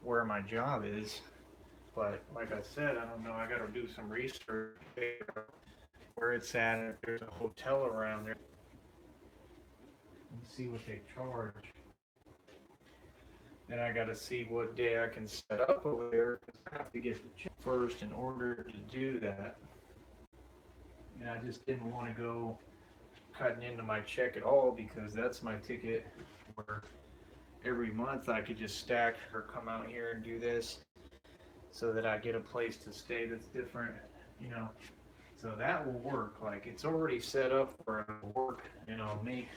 Speaker 1: where my job is. But like I said, I don't know. I got to do some research, figure out where it's at, and if there's a hotel around there, and see what they charge. Then I got to see what day I can set up over there, because I have to get the check first in order to do that. And I just didn't want to go cutting into my check at all, because that's my ticket where every month I could just stack or come out here and do this so that I get a place to stay that's different, you know. So that will work. Like, it's already set up where it'll work, and I'll make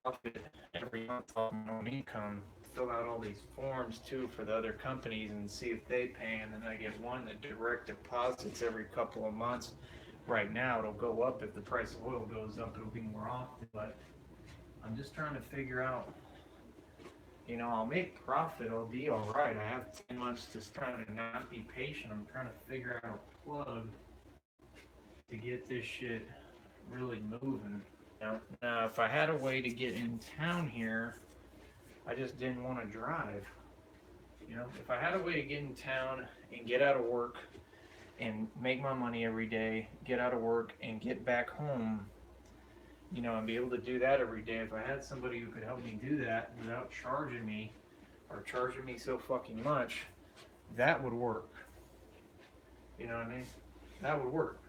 Speaker 1: profit every month off my own income. Fill out all these forms too for the other companies and see if they pay, and then I get one that direct deposits every couple of months. Right now it'll go up if the price of oil goes up, it'll be more often, but I'm just trying to figure out, you know, I'll make profit, I'll be alright. I have 10 months to try to not be patient. I'm trying to figure out a plug to get this shit really moving. Now, if I had a way to get in town here, I just didn't want to drive. You know, if I had a way to get in town and get out of work and make my money every day, get out of work and get back home, you know, and be able to do that every day. If I had somebody who could help me do that without charging me or charging me so fucking much, that would work. You know what I mean? That would work.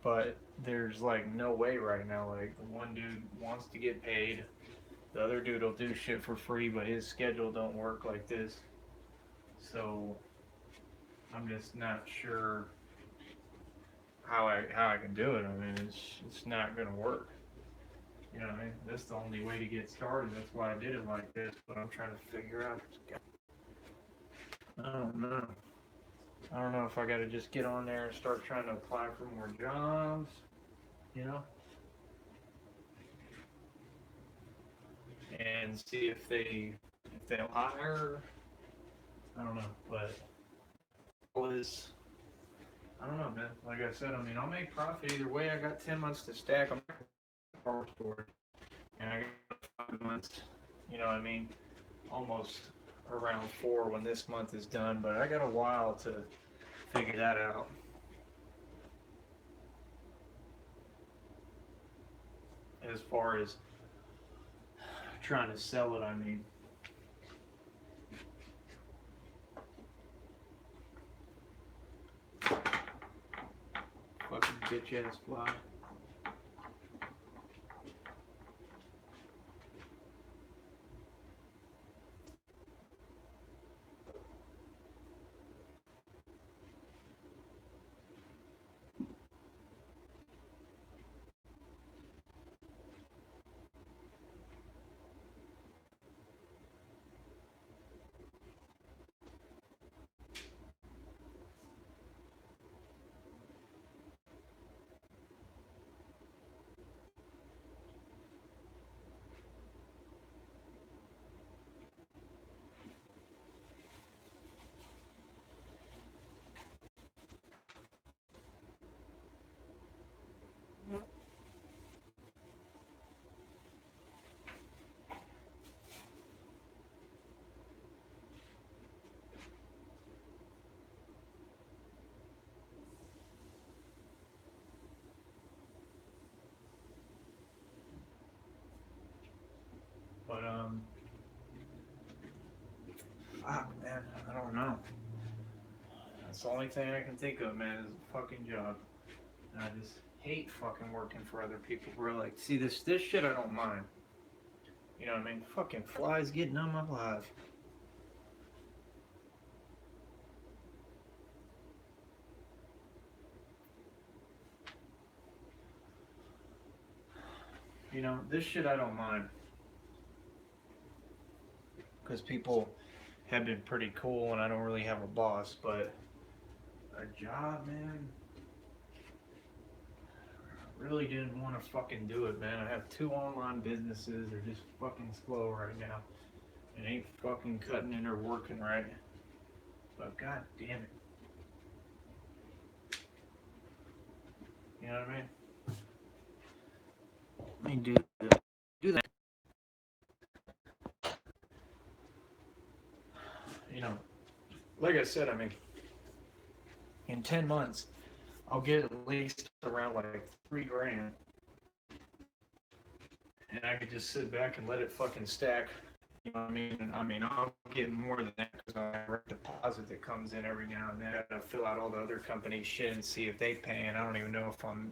Speaker 1: But there's like no way right now. Like, the one dude wants to get paid. The other dude will do shit for free, but his schedule don't work like this. So I'm just not sure how I can do it. I mean, it's not gonna work. You know what I mean? That's the only way to get started. That's why I did it like this. But I'm trying to figure out. I don't know. I don't know if I got to just get on there and start trying to apply for more jobs. You know? And see if they'll hire. I don't know, but was I don't know, man. Like I said, I mean, I'll make profit either way. I got 10 months to stack. I'm not far for it, and I got 5 months. You know what I mean? Almost around 4 when this month is done, but I got a while to figure that out. As far as trying to sell it, I mean. Fucking bitch ass fly. fuck, man, I don't know. That's the only thing I can think of, man, is a fucking job. And I just hate fucking working for other people. Bro, like, see, this shit I don't mind. You know what I mean? Fucking flies getting on my life. You know, this shit I don't mind. Because people have been pretty cool and I don't really have a boss, but a job, man, I really didn't want to fucking do it, man. I have 2 online businesses. They're just fucking slow right now. It ain't fucking cutting in or working right. But god damn it. You know what I mean? Let me do that. You know, like I said, I mean, in 10 months, I'll get at least around like 3 grand. And I could just sit back and let it fucking stack. You know what I mean? I mean, I'll get more than that because I have a deposit that comes in every now and then. I gotta fill out all the other companies' shit and see if they pay. And I don't even know if I'm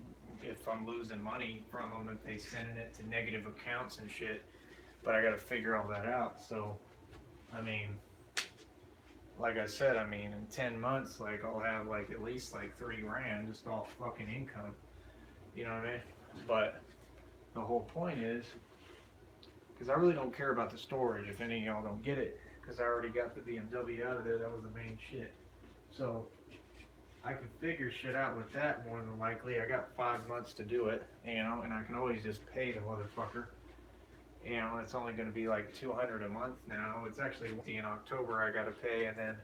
Speaker 1: losing money from them if they sending it to negative accounts and shit. But I gotta figure all that out. So, I mean, like I said, I mean, in 10 months, like I'll have like at least like 3 grand just off fucking income. You know what I mean? But the whole point is, because I really don't care about the storage if any of y'all don't get it, because I already got the BMW out of there. That was the main shit. So I can figure shit out with that more than likely. I got 5 months to do it, you know, and I can always just pay the motherfucker. You know, it's only going to be like 200 a month now. It's actually in October I got to pay, and then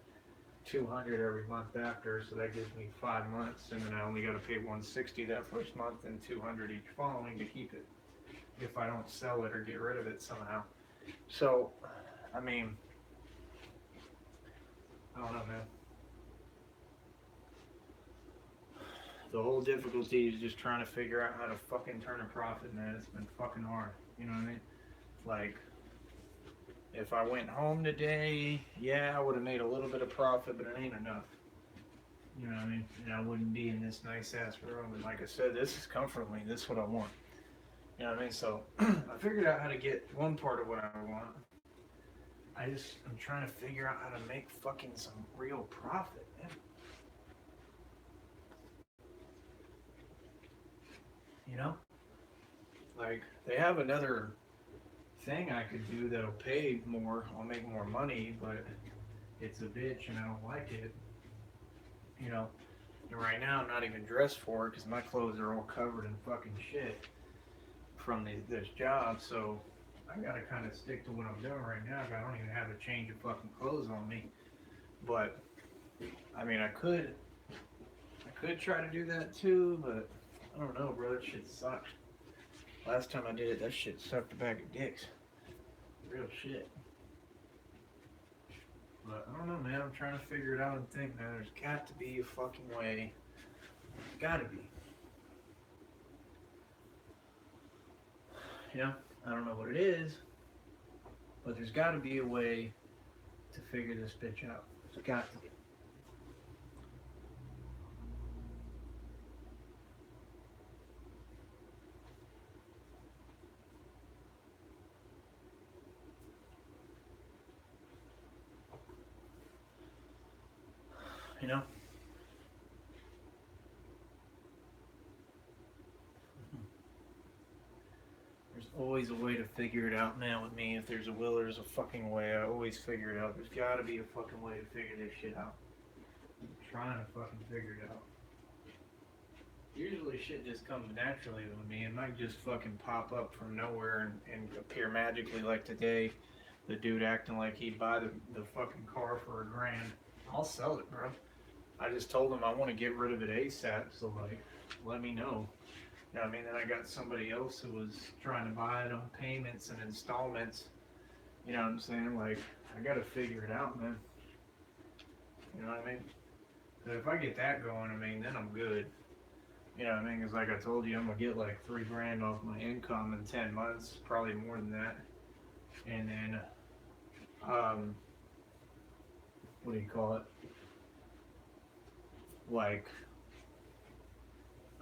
Speaker 1: 200 every month after. So that gives me 5 months, and then I only got to pay 160 that first month and 200 each following to keep it if I don't sell it or get rid of it somehow. So, I mean, I don't know, man. The whole difficulty is just trying to figure out how to fucking turn a profit, man. It's been fucking hard. You know what I mean? Like, if I went home today, yeah, I would have made a little bit of profit, but it ain't enough. You know what I mean? And I wouldn't be in this nice ass room. And like I said, this is comfort me. This is what I want. You know what I mean? So I figured out how to get one part of what I want. I'm trying to figure out how to make fucking some real profit, man. You know? Like, they have another thing I could do that'll pay more. I'll make more money, but it's a bitch and I don't like it. You know? And right now I'm not even dressed for it because my clothes are all covered in fucking shit from this job, so I gotta kind of stick to what I'm doing right now. I don't even have a change of fucking clothes on me. But I mean, I could try to do that too, but I don't know, bro. That shit sucks. Last time I did it, that shit sucked a bag of dicks. Real shit. But I don't know, man. I'm trying to figure it out and think, man. There's got to be a fucking way. Gotta be. You know, I don't know what it is, but there's got to be a way to figure this bitch out. There's got to be. You know? There's always a way to figure it out, man, with me. If there's a will, there's a fucking way. I always figure it out. There's got to be a fucking way to figure this shit out. I'm trying to fucking figure it out. Usually shit just comes naturally with me. It might just fucking pop up from nowhere and appear magically like today. The dude acting like he'd buy the fucking car for $1,000. I'll sell it, bro. I just told him I want to get rid of it ASAP, so like, let me know. You know what I mean? Then I got somebody else who was trying to buy it on payments and installments. You know what I'm saying? Like, I gotta figure it out, man. You know what I mean? But if I get that going, I mean, then I'm good. You know what I mean? Because like I told you, I'm gonna get like 3 grand off my income in 10 months, probably more than that. And then, what do you call it? Like,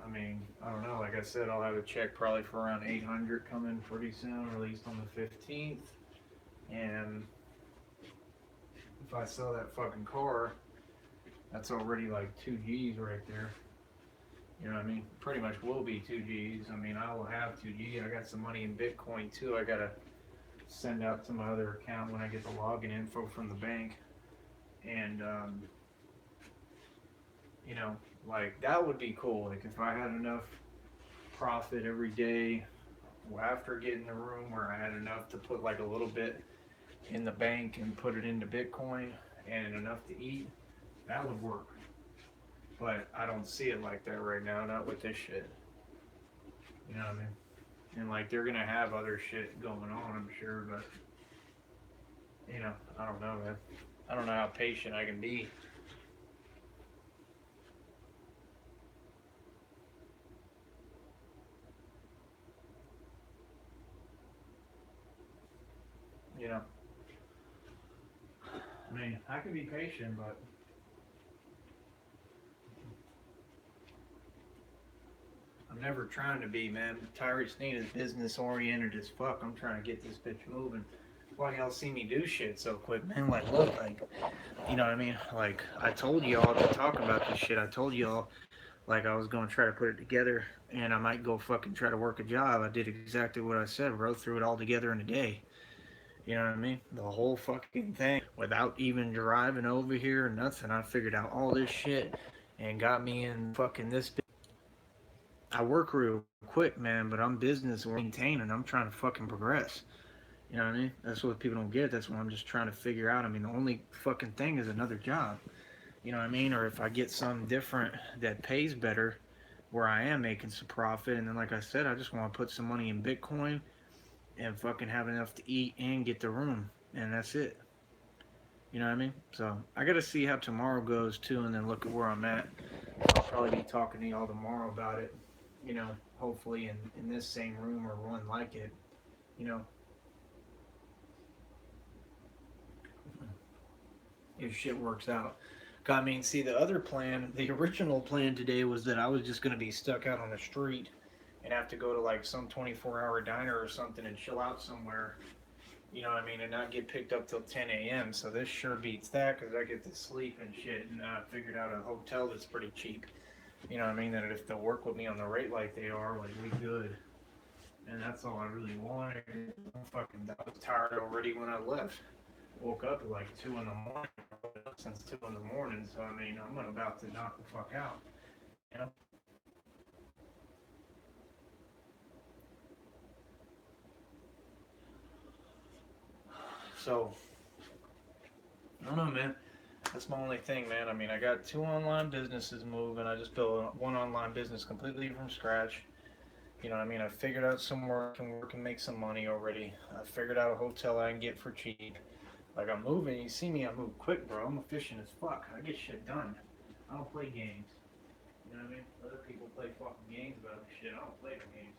Speaker 1: I mean, I don't know. Like I said, I'll have a check probably for around 800 coming pretty soon, released on the 15th. And if I sell that fucking car, that's already like 2 G's right there. You know what I mean? Pretty much will be 2 G's. I mean, I will have 2 G. I got some money in Bitcoin too. I gotta send out to my other account when I get the login info from the bank. And, you know, like that would be cool. Like if I had enough profit every day after getting the room where I had enough to put like a little bit in the bank and put it into Bitcoin and enough to eat, that would work. But I don't see it like that right now, not with this shit. You know what I mean? And like they're gonna have other shit going on, I'm sure, but you know, I don't know, man. I don't know how patient I can be. You know, I mean, I can be patient, but I'm never trying to be, man. Tyree Sneed is business oriented as fuck. I'm trying to get this bitch moving. Why y'all see me do shit so quick, man? Like, look, like, you know what I mean? Like, I told y'all to talk about this shit. I told y'all, like, I was gonna try to put it together, and I might go fucking try to work a job. I did exactly what I said. Wrote through it all together in a day. You know what I mean? The whole fucking thing without even driving over here or nothing. I figured out all this shit and got me in fucking this. I work real quick, man, but I'm business maintaining. I'm trying to fucking progress. You know what I mean? That's what people don't get. That's what I'm just trying to figure out. I mean, the only fucking thing is another job. You know what I mean? Or if I get something different that pays better where I am making some profit. And then, like I said, I just want to put some money in Bitcoin and fucking have enough to eat and get the room. And that's it. You know what I mean? So I got to see how tomorrow goes too and then look at where I'm at. I'll probably be talking to y'all tomorrow about it. You know, hopefully in this same room or one like it. You know, if shit works out. I mean, see, the other plan, the original plan today was that I was just going to be stuck out on the street and have to go to like some 24-hour diner or something and chill out somewhere, you know what I mean, and not get picked up till 10 a.m. So this sure beats that because I get to sleep and shit, and I figured out a hotel that's pretty cheap, you know what I mean, that if they'll work with me on the rate like they are, like we good. And that's all I really wanted. I was tired already when I left. Woke up at like 2 in the morning, since 2 in the morning, so I mean, I'm about to knock the fuck out, you know? So, I don't know, man. That's my only thing, man. I mean, I got 2 online businesses moving. I just built one online business completely from scratch. You know what I mean? I figured out somewhere I can work and make some money already. I figured out a hotel I can get for cheap. Like, I'm moving. You see me, I move quick, bro. I'm efficient as fuck. I get shit done. I don't play games. You know what I mean? Other people play fucking games about this shit. I don't play the games.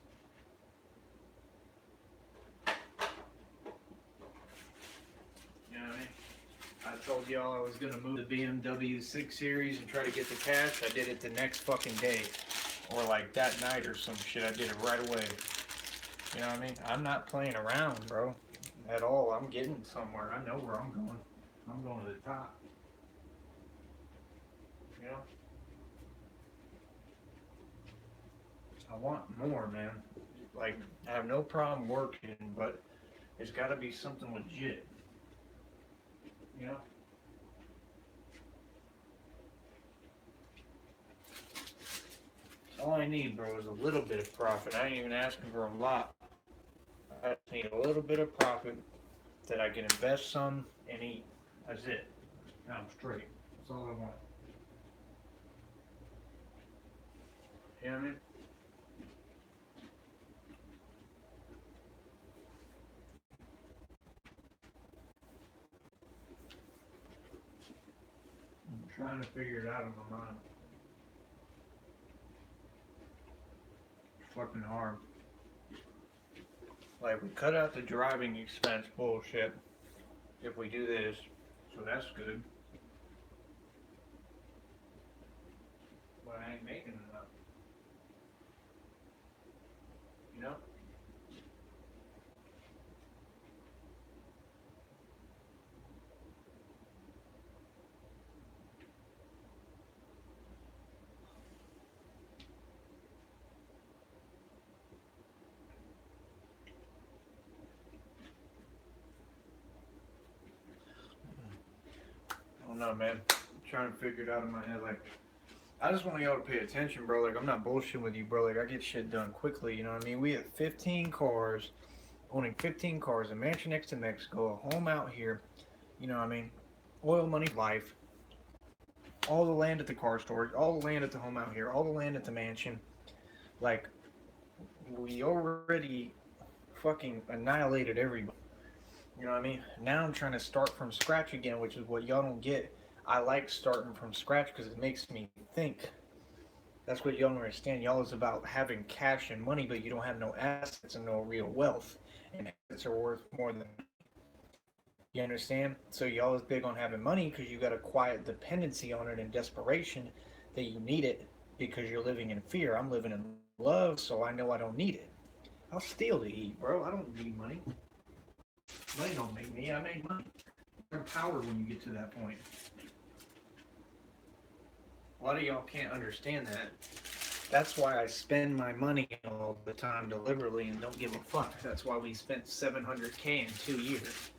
Speaker 1: You know what I mean? I told y'all I was gonna move the BMW 6 Series and try to get the cash. I did it the next fucking day. Or like that night or some shit. I did it right away. You know what I mean? I'm not playing around, bro. At all. I'm getting somewhere. I know where I'm going. I'm going to the top. You know? I want more, man. Like, I have no problem working, but there's gotta be something legit. You know? All I need, bro, is a little bit of profit. I ain't even asking for a lot. I just need a little bit of profit that I can invest some and eat. That's it. Now I'm straight. That's all I want. You know what I mean? I'm trying to figure it out in my mind. It's fucking hard. Like, we cut out the driving expense bullshit if we do this, so that's good. making enough. You know? I don't know, man. I'm trying to figure it out in my head. Like, I just want y'all to pay attention, bro. Like, I'm not bullshitting with you, bro. Like, I get shit done quickly. You know what I mean? We have 15 cars, owning 15 cars, a mansion next to Mexico, a home out here. You know what I mean? Oil money life. All the land at the car storage, all the land at the home out here, all the land at the mansion. Like, we already fucking annihilated everybody. You know what I mean? Now I'm trying to start from scratch again, which is what y'all don't get. I like starting from scratch because it makes me think. That's what y'all don't understand. Y'all is about having cash and money, but you don't have no assets and no real wealth. And assets are worth more than, you understand? So y'all is big on having money because you got a quiet dependency on it and desperation that you need it because you're living in fear. I'm living in love, so I know I don't need it. I'll steal to eat, bro. I don't need money. Money don't make me. I make money. You're empowered when you get to that point. A lot of y'all can't understand that. That's why I spend my money all the time deliberately and don't give a fuck. That's why we spent $700K in 2 years.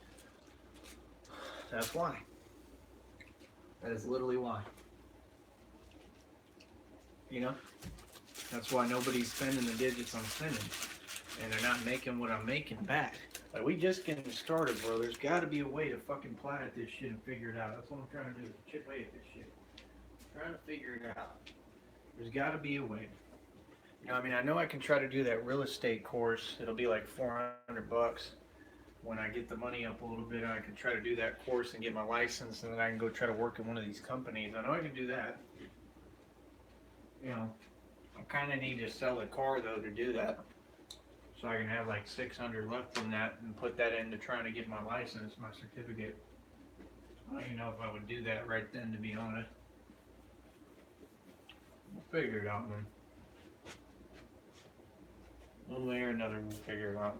Speaker 1: That's why. That is literally why. You know? That's why nobody's spending the digits I'm spending. And they're not making what I'm making back. Like, we just getting started, bro. There's got to be a way to fucking ply at this shit and figure it out. That's what I'm trying to do. Chip away at this shit. I'm trying to figure it out. There's got to be a way. You know, I mean, I know I can try to do that real estate course. It'll be like $400 when I get the money up a little bit. I can try to do that course and get my license, and then I can go try to work in one of these companies. I know I can do that. You know, I kind of need to sell a car though to do that, so I can have like 600 left from that and put that into trying to get my license, my certificate. I don't even know if I would do that right then, to be honest. We'll figure it out, man. One way or another, we'll figure it out.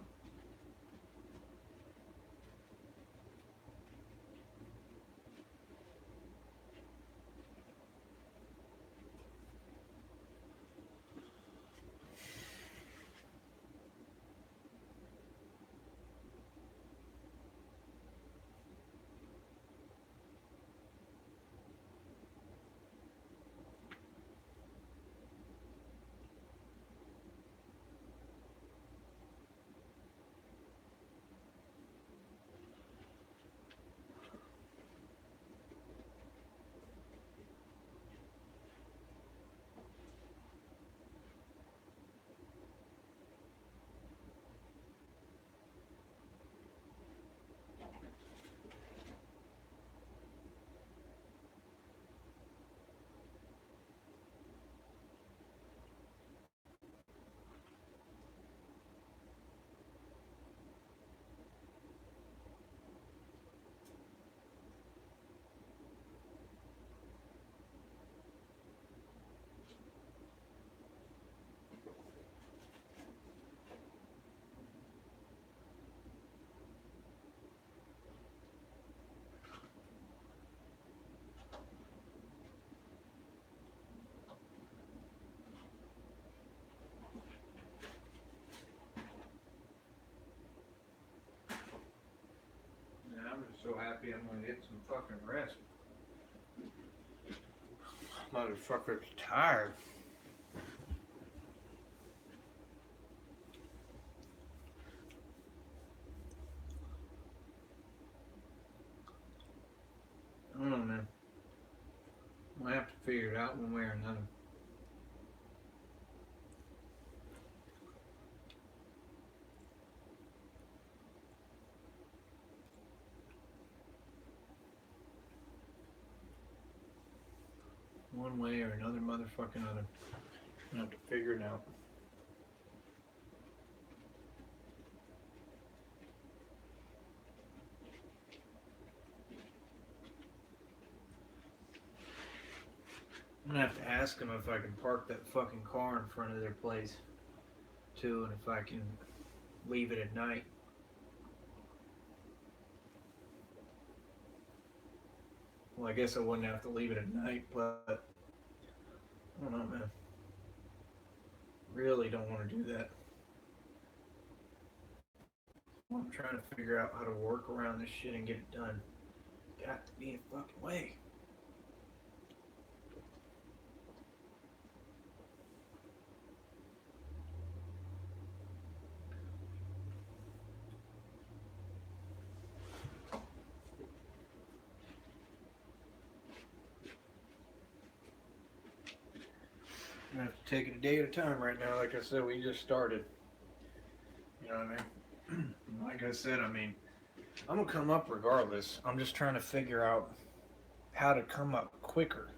Speaker 1: I'm just so happy I'm gonna get some fucking rest. Motherfucker's tired. I don't know, man. I'm gonna have to figure it out one way or another. One way or another motherfucking other. I'm gonna have to figure it out. I'm gonna have to ask them if I can park that fucking car in front of their place too, and if I can leave it at night. Well, I guess I wouldn't have to leave it at night, but I don't know, man. Really don't want to do that. I'm trying to figure out how to work around this shit and get it done. Got to be a fucking way. I'm gonna have to take it a day at a time right now. Like I said, we just started. You know what I mean? Like I said, I mean, I'm gonna come up regardless. I'm just trying to figure out how to come up quicker.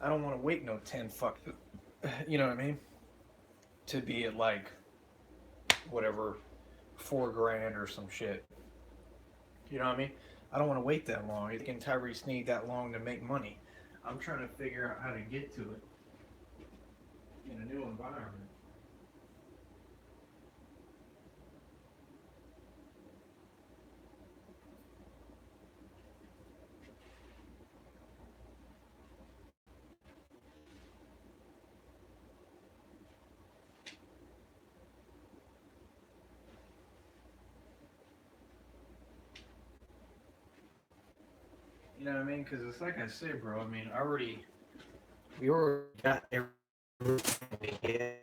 Speaker 1: I don't want to wait no 10 fuck. You know what I mean? To be at like whatever 4 grand or some shit. You know what I mean? I don't want to wait that long. It can Tyree Sneed that long to make money. I'm trying to figure out how to get to it in a new environment. You know what I mean? Because it's like I said, bro. I mean, we already got everything together.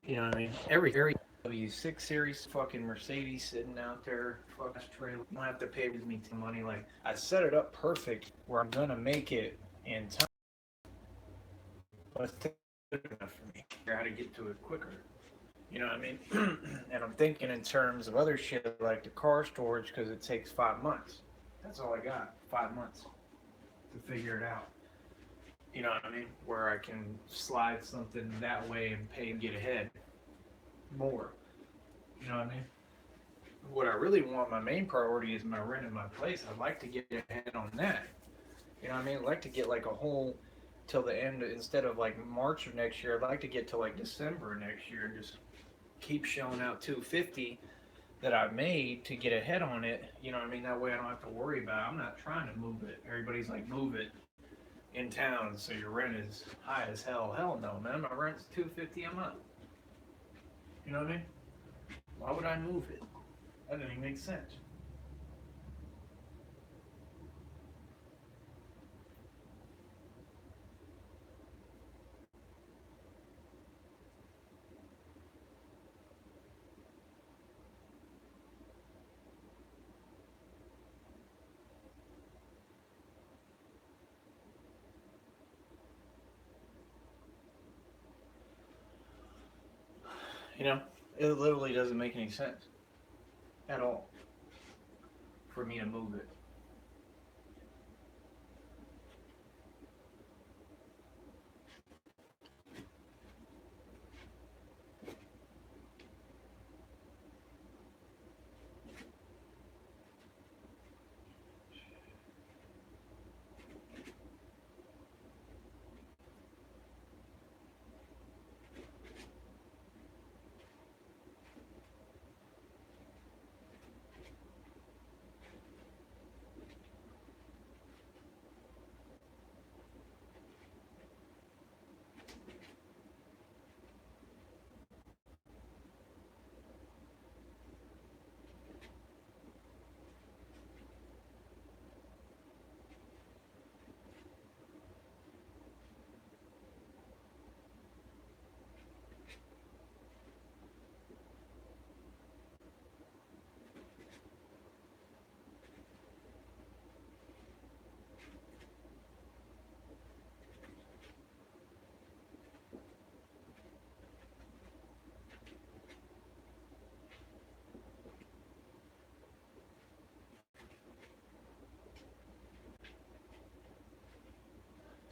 Speaker 1: You know what I mean? Every W6 series fucking Mercedes sitting out there, fucking trailer. You don't have to pay me money. Like I set it up perfect where I'm gonna make it in time, but it's good enough for me. I got to get to it quicker. You know what I mean? And I'm thinking in terms of other shit like the car storage because it takes 5 months. That's all I got. 5 months to figure it out. You know what I mean? Where I can slide something that way and pay and get ahead more. You know what I mean? What I really want, my main priority is my rent in my place. I'd like to get ahead on that. You know what I mean? I'd like to get like a whole till the end instead of like March of next year. I'd like to get to like December next year and just keep shelling out 250 that I've made to get ahead on it. You know what I mean? That way I don't have to worry about it. I'm not trying to move it. Everybody's like, move it in town so your rent is high as hell. Hell no, man. My rent's 250 a month. You know what I mean? Why would I move it? That doesn't even make sense. You know, it literally doesn't make any sense at all for me to move it.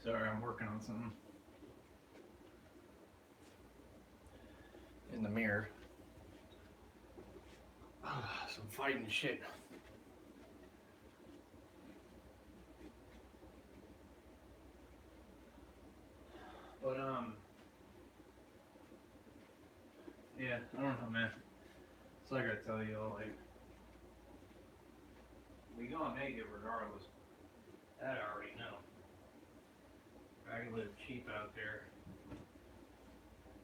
Speaker 1: Sorry, I'm working on something. Some fighting shit. But yeah, I don't know, man. It's like I tell you all, like we gonna make it regardless. That I already know. I can live cheap out there.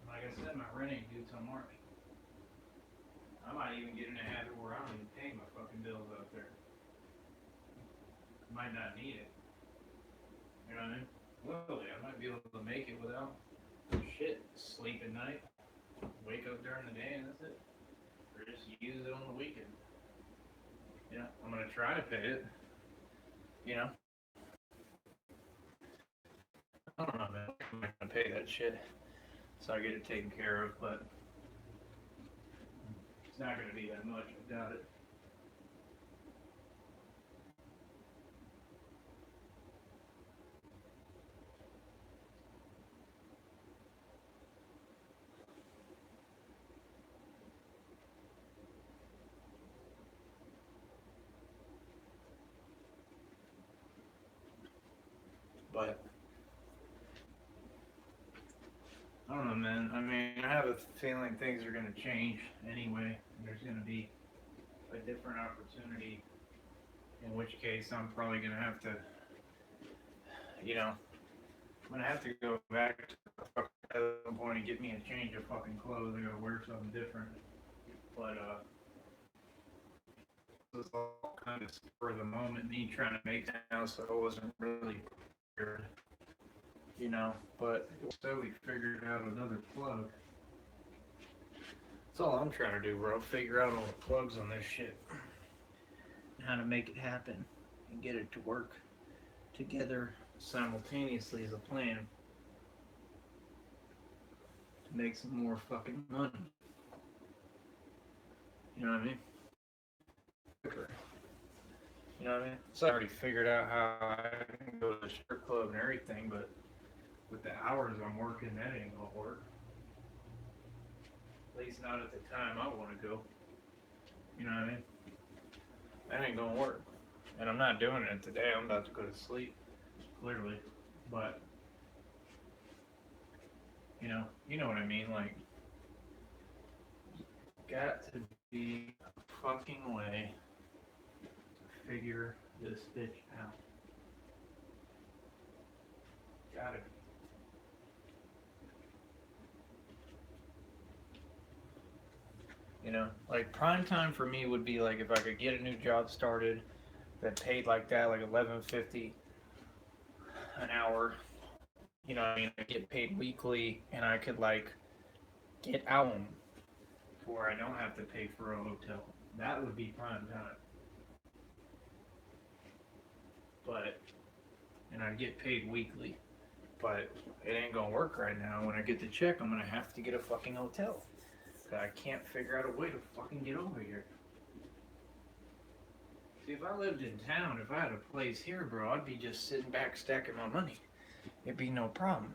Speaker 1: Like I said, my rent ain't due till March. I might even get in a habit where I don't even pay my fucking bills out there. Might not need it. You know what I mean? Literally, I might be able to make it without shit. Sleep at night, wake up during the day, and that's it. Or just use it on the weekend. You know, I'm gonna try to pay it. You know, I don't know, man. I'm not gonna pay that shit, so I get it taken care of. But it's not gonna be that much. I doubt it. But I don't know, man. I mean, I have a feeling things are gonna change anyway. There's gonna be a different opportunity. In which case, I'm probably gonna have to, you know, I'm gonna have to go back to the fucking at some point and get me a change of fucking clothes. I gotta wear something different. But this is all kind of spur of the moment. Me trying to make it now, so I wasn't really prepared, you know. But so we figured out another plug. That's all I'm trying to do, bro. Figure out all the plugs on this shit, how to make it happen, and get it to work together simultaneously as a plan to make some more fucking money. You know what I mean? You know what I mean? So I already figured out how I can go to the strip club and everything, but with the hours I'm working, that ain't gonna work. At least not at the time I want to go. You know what I mean? That ain't gonna work. And I'm not doing it today. I'm about to go to sleep, clearly. But you know what I mean. Like, got to be a fucking way to figure this bitch out. Gotta be. You know, like prime time for me would be like if I could get a new job started that paid like that, like 11.50 an hour. You know, what I mean, I get paid weekly, and I could like get out where I don't have to pay for a hotel. That would be prime time. But and I'd get paid weekly. But it ain't gonna work right now. When I get the check, I'm gonna have to get a fucking hotel. I can't figure out a way to fucking get over here. See, if I lived in town, if I had a place here, bro, I'd be just sitting back stacking my money. It'd be no problem.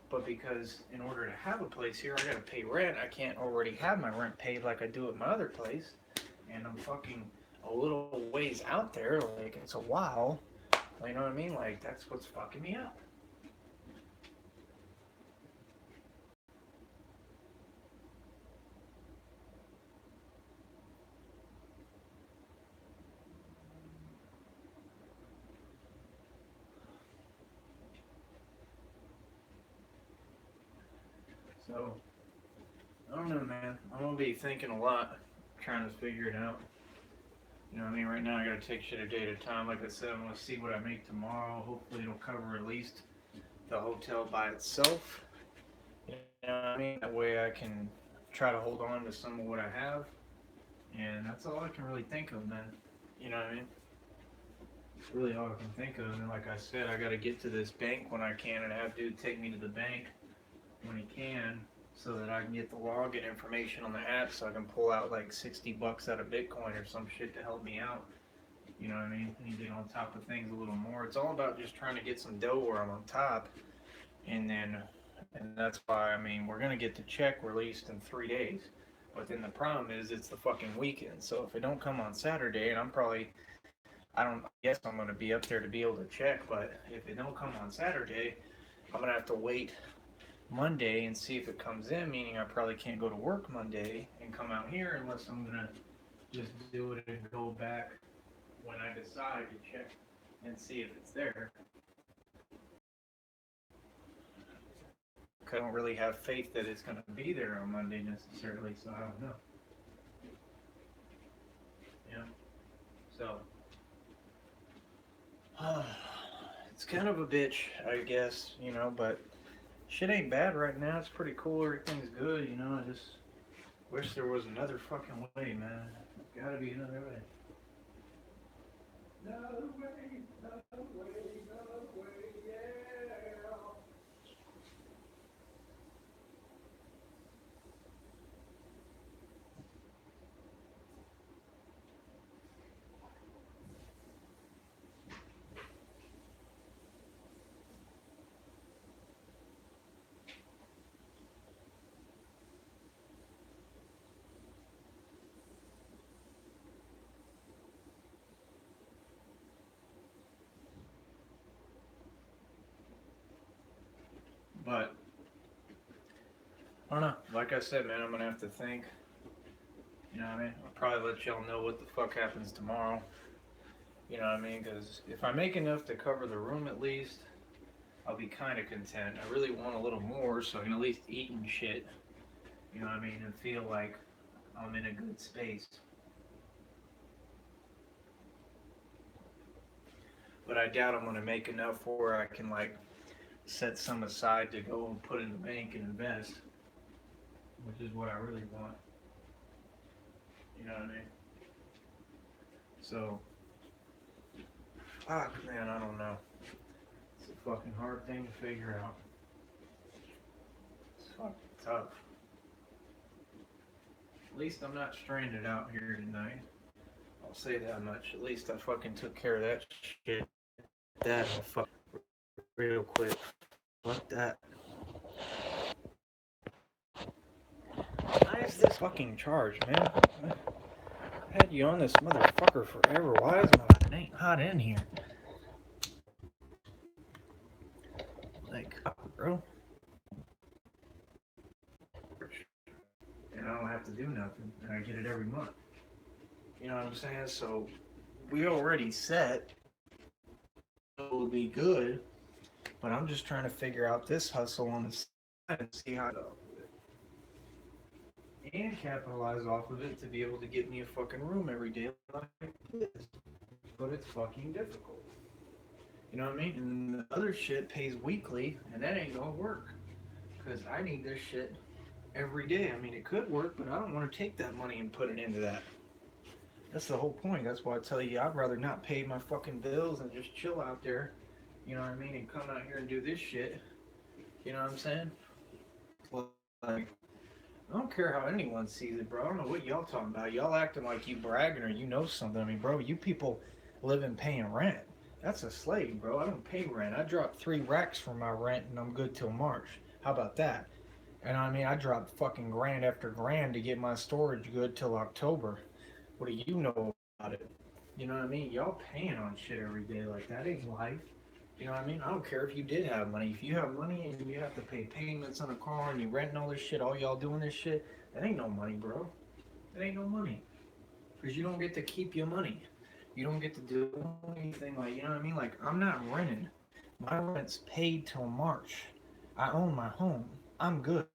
Speaker 1: But because in order to have a place here, I gotta pay rent. I can't already have my rent paid like I do at my other place. And I'm fucking a little ways out there. Like, it's a while. You know what I mean? Like, that's what's fucking me up. So, I don't know, man. I'm gonna be thinking a lot, trying to figure it out. You know what I mean? Right now, I gotta take shit a day at a time. Like I said, I'm gonna see what I make tomorrow. Hopefully, it'll cover at least the hotel by itself. You know what I mean? That way, I can try to hold on to some of what I have. And that's all I can really think of, man. You know what I mean? It's really all I can think of. And like I said, I gotta get to this bank when I can and have dude take me to the bank when he can so that I can get the login information on the app so I can pull out like $60 out of Bitcoin or some shit to help me out. You know what I mean? And get on top of things a little more. It's all about just trying to get some dough where I'm on top. And that's why, I mean, we're going to get the check released in 3 days. But then the problem is it's the fucking weekend. So if it don't come on Saturday, and I don't I guess I'm gonna be up there to be able to check. But if it don't come on Saturday, I'm gonna have to wait Monday and see if it comes in. Meaning I probably can't go to work Monday and come out here unless I'm gonna just do it and go back when I decide to check and see if it's there. I don't really have faith that it's gonna be there on Monday necessarily, so I don't know. Yeah. So it's kind of a bitch, I guess, but shit ain't bad right now. It's pretty cool. Everything's good, I just wish there was another fucking way, man. Gotta be another way. No way, no way, no way, yeah. But I don't know. Like I said, man, I'm gonna have to think. You know what I mean? I'll probably let y'all know what the fuck happens tomorrow. You know what I mean? Because if I make enough to cover the room at least, I'll be kind of content. I really want a little more so I can at least eat and shit. You know what I mean? And feel like I'm in a good space. But I doubt I'm gonna make enough where I can like set some aside to go and put in the bank and invest, which is what I really want. You know what I mean? So, fuck, man, I don't know. It's a fucking hard thing to figure out. It's fucking tough. At least I'm not stranded out here tonight. I'll say that much. At least I fucking took care of that shit. That fuck real quick. Fuck that. Why is this fucking charged, man? I had you on this motherfucker forever. Why is it ain't hot in here? Like, bro. And I don't have to do nothing. And I get it every month. You know what I'm saying? So we already set. It will be good. But I'm just trying to figure out this hustle on the side and see how to and capitalize off of it to be able to get me a fucking room every day like this. But it's fucking difficult. You know what I mean? And the other shit pays weekly, and that ain't gonna work. Because I need this shit every day. I mean, it could work, but I don't want to take that money and put it into that. That's the whole point. That's why I tell you, I'd rather not pay my fucking bills and just chill out there, you know what I mean, and come out here and do this shit. You know what I'm saying? Like, I don't care how anyone sees it, bro. I don't know what y'all talking about. Y'all acting like you bragging or you know something. I mean, bro, you people live in paying rent. That's a slave, bro. I don't pay rent. I dropped 3 racks for my rent and I'm good till March. How about that? And I mean, I dropped fucking grand after grand to get my storage good till October. What do you know about it? You know what I mean? Y'all paying on shit every day. Like, that ain't life. You know what I mean? I don't care if you did have money. If you have money and you have to pay payments on a car and you renting all this shit, all y'all doing this shit, that ain't no money, bro. That ain't no money. Because you don't get to keep your money. You don't get to do anything like, you know what I mean? Like, I'm not renting. My rent's paid till March. I own my home. I'm good.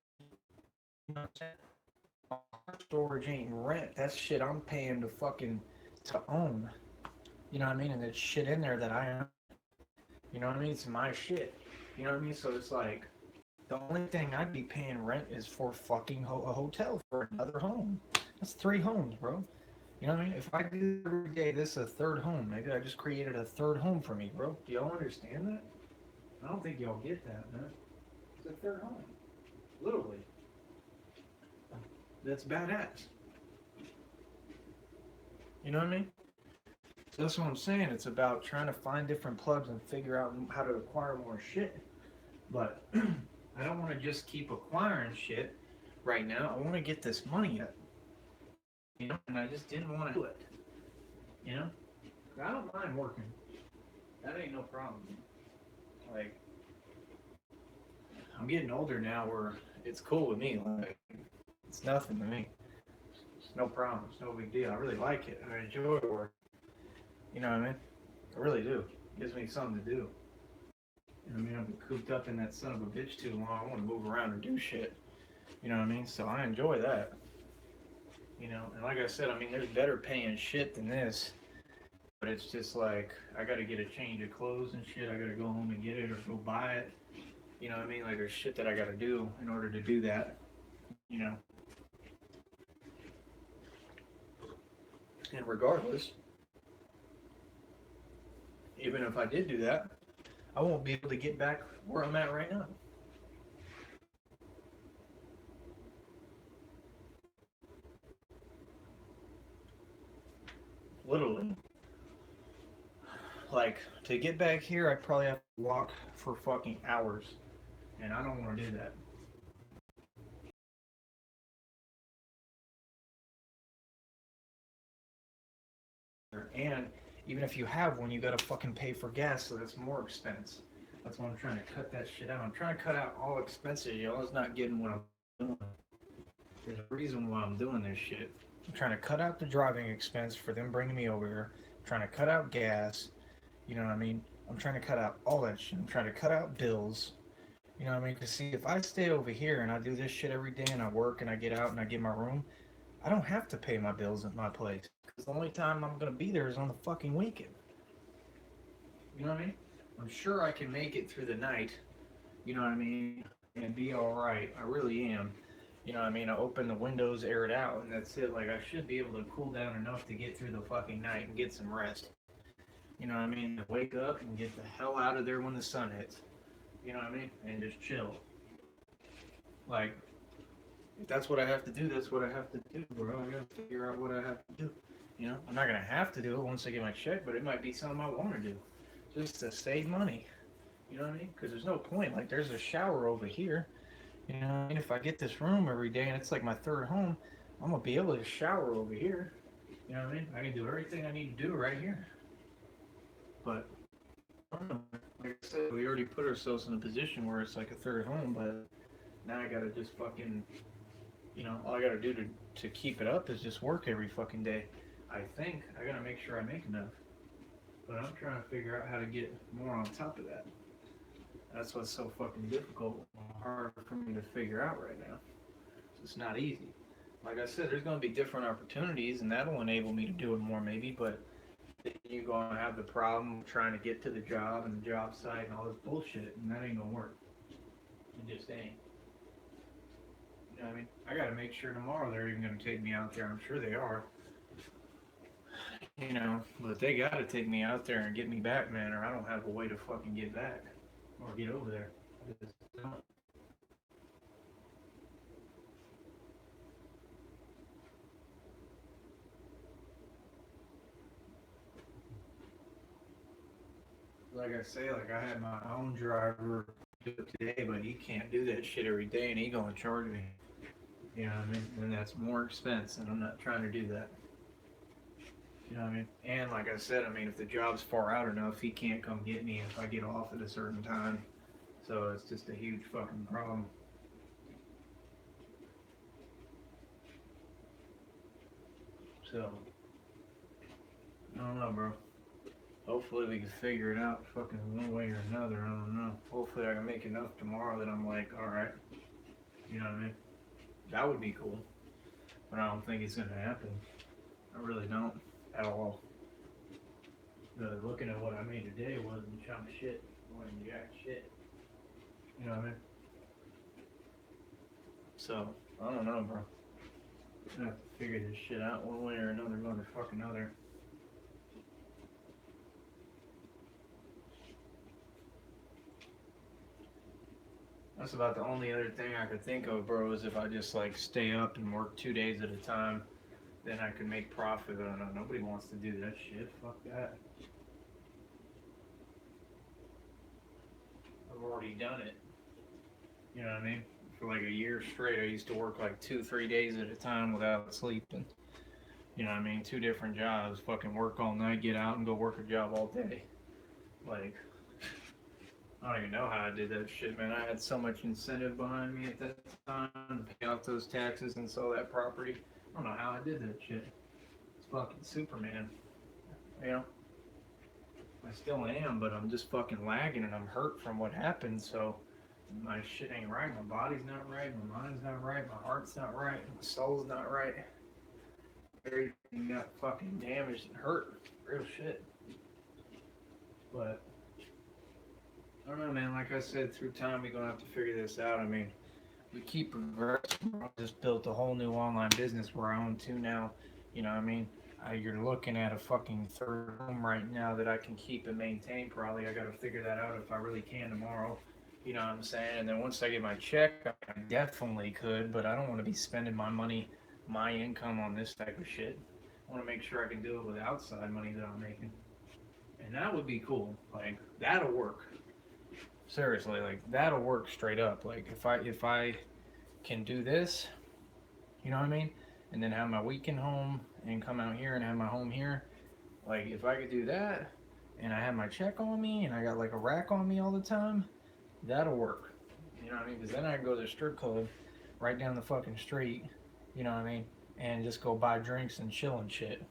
Speaker 1: You know what I'm saying? Storage ain't rent. That's shit I'm paying to own. You know what I mean? And there's shit in there that I own. You know what I mean? It's my shit. You know what I mean? So it's like the only thing I'd be paying rent is for fucking a hotel for another home. That's 3 homes, bro. You know what I mean? If I do every day, this is a third home. Maybe I just created a third home for me, bro. Do y'all understand that? I don't think y'all get that, man. It's a third home. Literally. That's badass. You know what I mean? So that's what I'm saying. It's about trying to find different plugs and figure out how to acquire more shit. But I don't want to just keep acquiring shit right now. I want to get this money up. you know, and I just didn't want to do it, you know. I don't mind working. That ain't no problem. Like, I'm getting older now where it's cool with me. Like, it's nothing to me. It's no problem. It's no big deal. I really like it. I enjoy work. You know what I mean? I really do. It gives me something to do. I mean, I've been cooped up in that son of a bitch too long. I want to move around and do shit. You know what I mean? So I enjoy that. You know, and like I said, I mean, there's better paying shit than this. But it's just like, I gotta get a change of clothes and shit. I gotta go home and get it or go buy it. You know what I mean? Like, there's shit that I gotta do in order to do that. You know? And regardless, even if I did do that, I won't be able to get back where I'm at right now. Literally. Like, to get back here, I probably have to walk for fucking hours. And I don't want to do that. And even if you have one, you gotta fucking pay for gas, so that's more expense. That's why I'm trying to cut that shit out. I'm trying to cut out all expenses. Y'all's not getting what I'm doing. There's a reason why I'm doing this shit. I'm trying to cut out the driving expense for them bringing me over here. I'm trying to cut out gas. You know what I mean? I'm trying to cut out all that shit. I'm trying to cut out bills. You know what I mean? Because see, if I stay over here and I do this shit every day and I work and I get out and I get my room, I don't have to pay my bills at my place. Because the only time I'm going to be there is on the fucking weekend. You know what I mean? I'm sure I can make it through the night. You know what I mean? And be alright. I really am. You know what I mean? I open the windows, air it out, and that's it. Like, I should be able to cool down enough to get through the fucking night and get some rest. You know what I mean? Wake up and get the hell out of there when the sun hits. You know what I mean? And just chill. Like, if that's what I have to do, that's what I have to do, bro. I gotta figure out what I have to do. You know, I'm not gonna have to do it once I get my check, but it might be something I want to do, just to save money. You know what I mean? Because there's no point. Like, there's a shower over here. You know what I mean? If I get this room every day and it's like my third home, I'm gonna be able to shower over here. You know what I mean? I can do everything I need to do right here. But like I said, we already put ourselves in a position where it's like a third home, but now I gotta just fucking, you know, all I gotta do to keep it up is just work every fucking day. I think I gotta make sure I make enough, but I'm trying to figure out how to get more on top of that. That's what's so fucking difficult, hard for me to figure out right now. It's not easy. Like I said, there's gonna be different opportunities, and that'll enable me to do it more, maybe. But then you're gonna have the problem of trying to get to the job and the job site and all this bullshit, and that ain't gonna work. It just ain't. You know what I mean? I gotta make sure tomorrow they're even gonna take me out there. I'm sure they are. You know, but they gotta take me out there and get me back, man, or I don't have a way to fucking get back or get over there. I just don't. Like I say, like I had my own driver do it today, but he can't do that shit every day, and he gonna charge me. You know what I mean? And that's more expense, and I'm not trying to do that. You know what I mean? And like I said, I mean, if the job's far out enough, he can't come get me if I get off at a certain time. So it's just a huge fucking problem. So I don't know, bro. Hopefully we can figure it out fucking one way or another. I don't know. Hopefully I can make enough tomorrow that I'm like, alright. You know what I mean? That would be cool. But I don't think it's gonna happen. I really don't. At all. Looking at what I made today wasn't chump shit. Wasn't jack shit. You know what I mean? So, I don't know, bro. I have to figure this shit out one way or another, motherfucking other. That's about the only other thing I could think of, bro, is if I just like stay up and work 2 days at a time, then I could make profit. I don't know. Nobody wants to do that shit. Fuck that. I've already done it. You know what I mean? For like a year straight, I used to work like 2, 3 days at a time without sleeping. You know what I mean? Two different jobs. Fucking work all night, get out and go work a job all day. Like, I don't even know how I did that shit, man. I had so much incentive behind me at that time to pay off those taxes and sell that property. I don't know how I did that shit. It's fucking Superman. You know? I still am, but I'm just fucking lagging and I'm hurt from what happened, so my shit ain't right. My body's not right. My mind's not right. My heart's not right. My soul's not right. Everything got fucking damaged and hurt. Real shit. But I don't know, man. Like I said, through time, we're gonna have to figure this out. I mean, we keep progressing. I just built a whole new online business where I own two now. You know what I mean? You're looking at a fucking third home right now that I can keep and maintain. Probably I got to figure that out if I really can tomorrow. You know what I'm saying? And then once I get my check, I definitely could, but I don't want to be spending my money, my income on this type of shit. I want to make sure I can do it with outside money that I'm making. And that would be cool. Like that'll work. Seriously, like that'll work straight up. Like if I can do this, you know what I mean? And then have my weekend home and come out here and have my home here. Like if I could do that and I have my check on me and I got like a rack on me all the time, that'll work. You know what I mean? Because then I can go to the strip club right down the fucking street, you know what I mean? And just go buy drinks and chill and shit.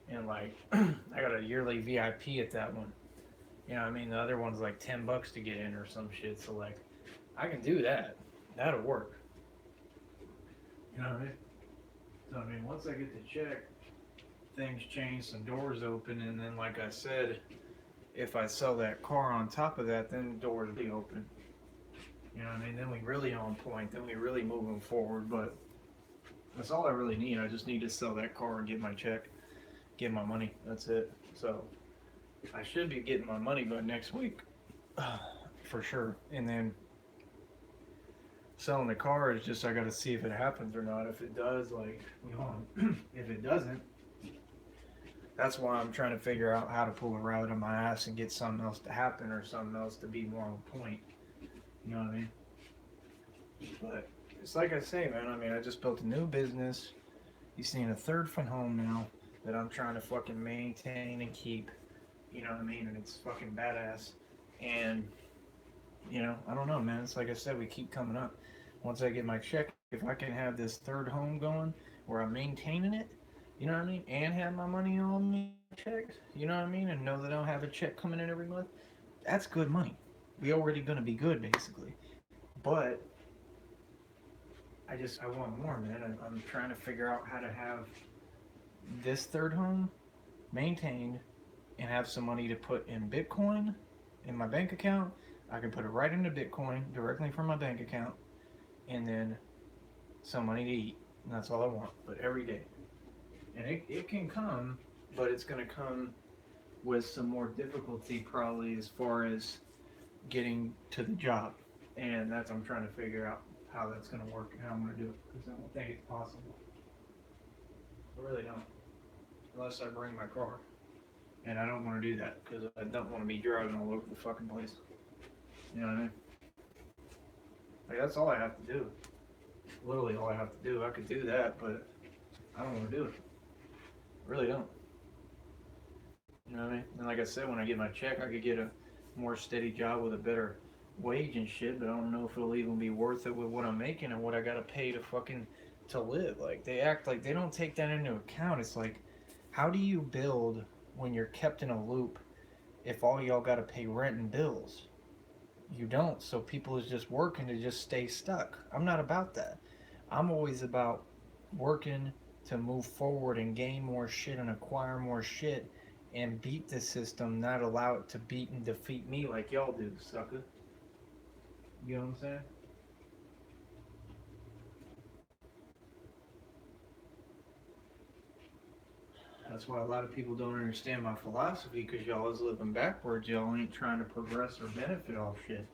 Speaker 1: And like, I got a yearly VIP at that one. You know what I mean? The other one's like $10 to get in or some shit. So like, I can do that. That'll work. You know what I mean? So I mean, once I get the check, things change, some doors open, and then like I said, if I sell that car on top of that, then doors will be open. You know what I mean? Then we really on point. Then we really moving forward. But that's all I really need. I just need to sell that car and get my check, get my money. That's it. So I should be getting my money by next week, for sure. And then selling the car is just I got to see if it happens or not. If it does, like we on. If it doesn't, that's why I'm trying to figure out how to pull a rabbit in my ass and get something else to happen or something else to be more on point. You know what I mean? But it's like I say, man. I mean, I just built a new business. You're seeing a third from home now that I'm trying to fucking maintain and keep. You know what I mean? And it's fucking badass. And I don't know, man. It's like I said, we keep coming up. Once I get my check, if I can have this third home going where I'm maintaining it, you know what I mean, and have my money on me checked, you know what I mean, and know that I don't have a check coming in every month, that's good money. We already gonna be good, basically. But I want more, man. I'm trying to figure out how to have this third home maintained and have some money to put in Bitcoin in my bank account. I can put it right into Bitcoin directly from my bank account, and then some money to eat. And that's all I want, but every day. And it can come, but it's going to come with some more difficulty probably as far as getting to the job. And that's I'm trying to figure out how that's going to work and how I'm going to do it, because I don't think it's possible. I really don't, unless I bring my car. And I don't want to do that because I don't want to be driving all over the fucking place. You know what I mean? Like, that's all I have to do. Literally all I have to do. I could do that, but I don't want to do it. I really don't. You know what I mean? And like I said, when I get my check, I could get a more steady job with a better wage and shit, but I don't know if it'll even be worth it with what I'm making and what I gotta pay to fucking to live. Like, they act like they don't take that into account. It's like, how do you build when you're kept in a loop if all y'all gotta pay rent and bills? You don't. So people is just working to just stay stuck. I'm not about that. I'm always about working to move forward and gain more shit and acquire more shit and beat the system, not allow it to beat and defeat me like y'all do, sucker. You know what I'm saying? That's why a lot of people don't understand my philosophy, because y'all is living backwards. Y'all ain't trying to progress or benefit off shit.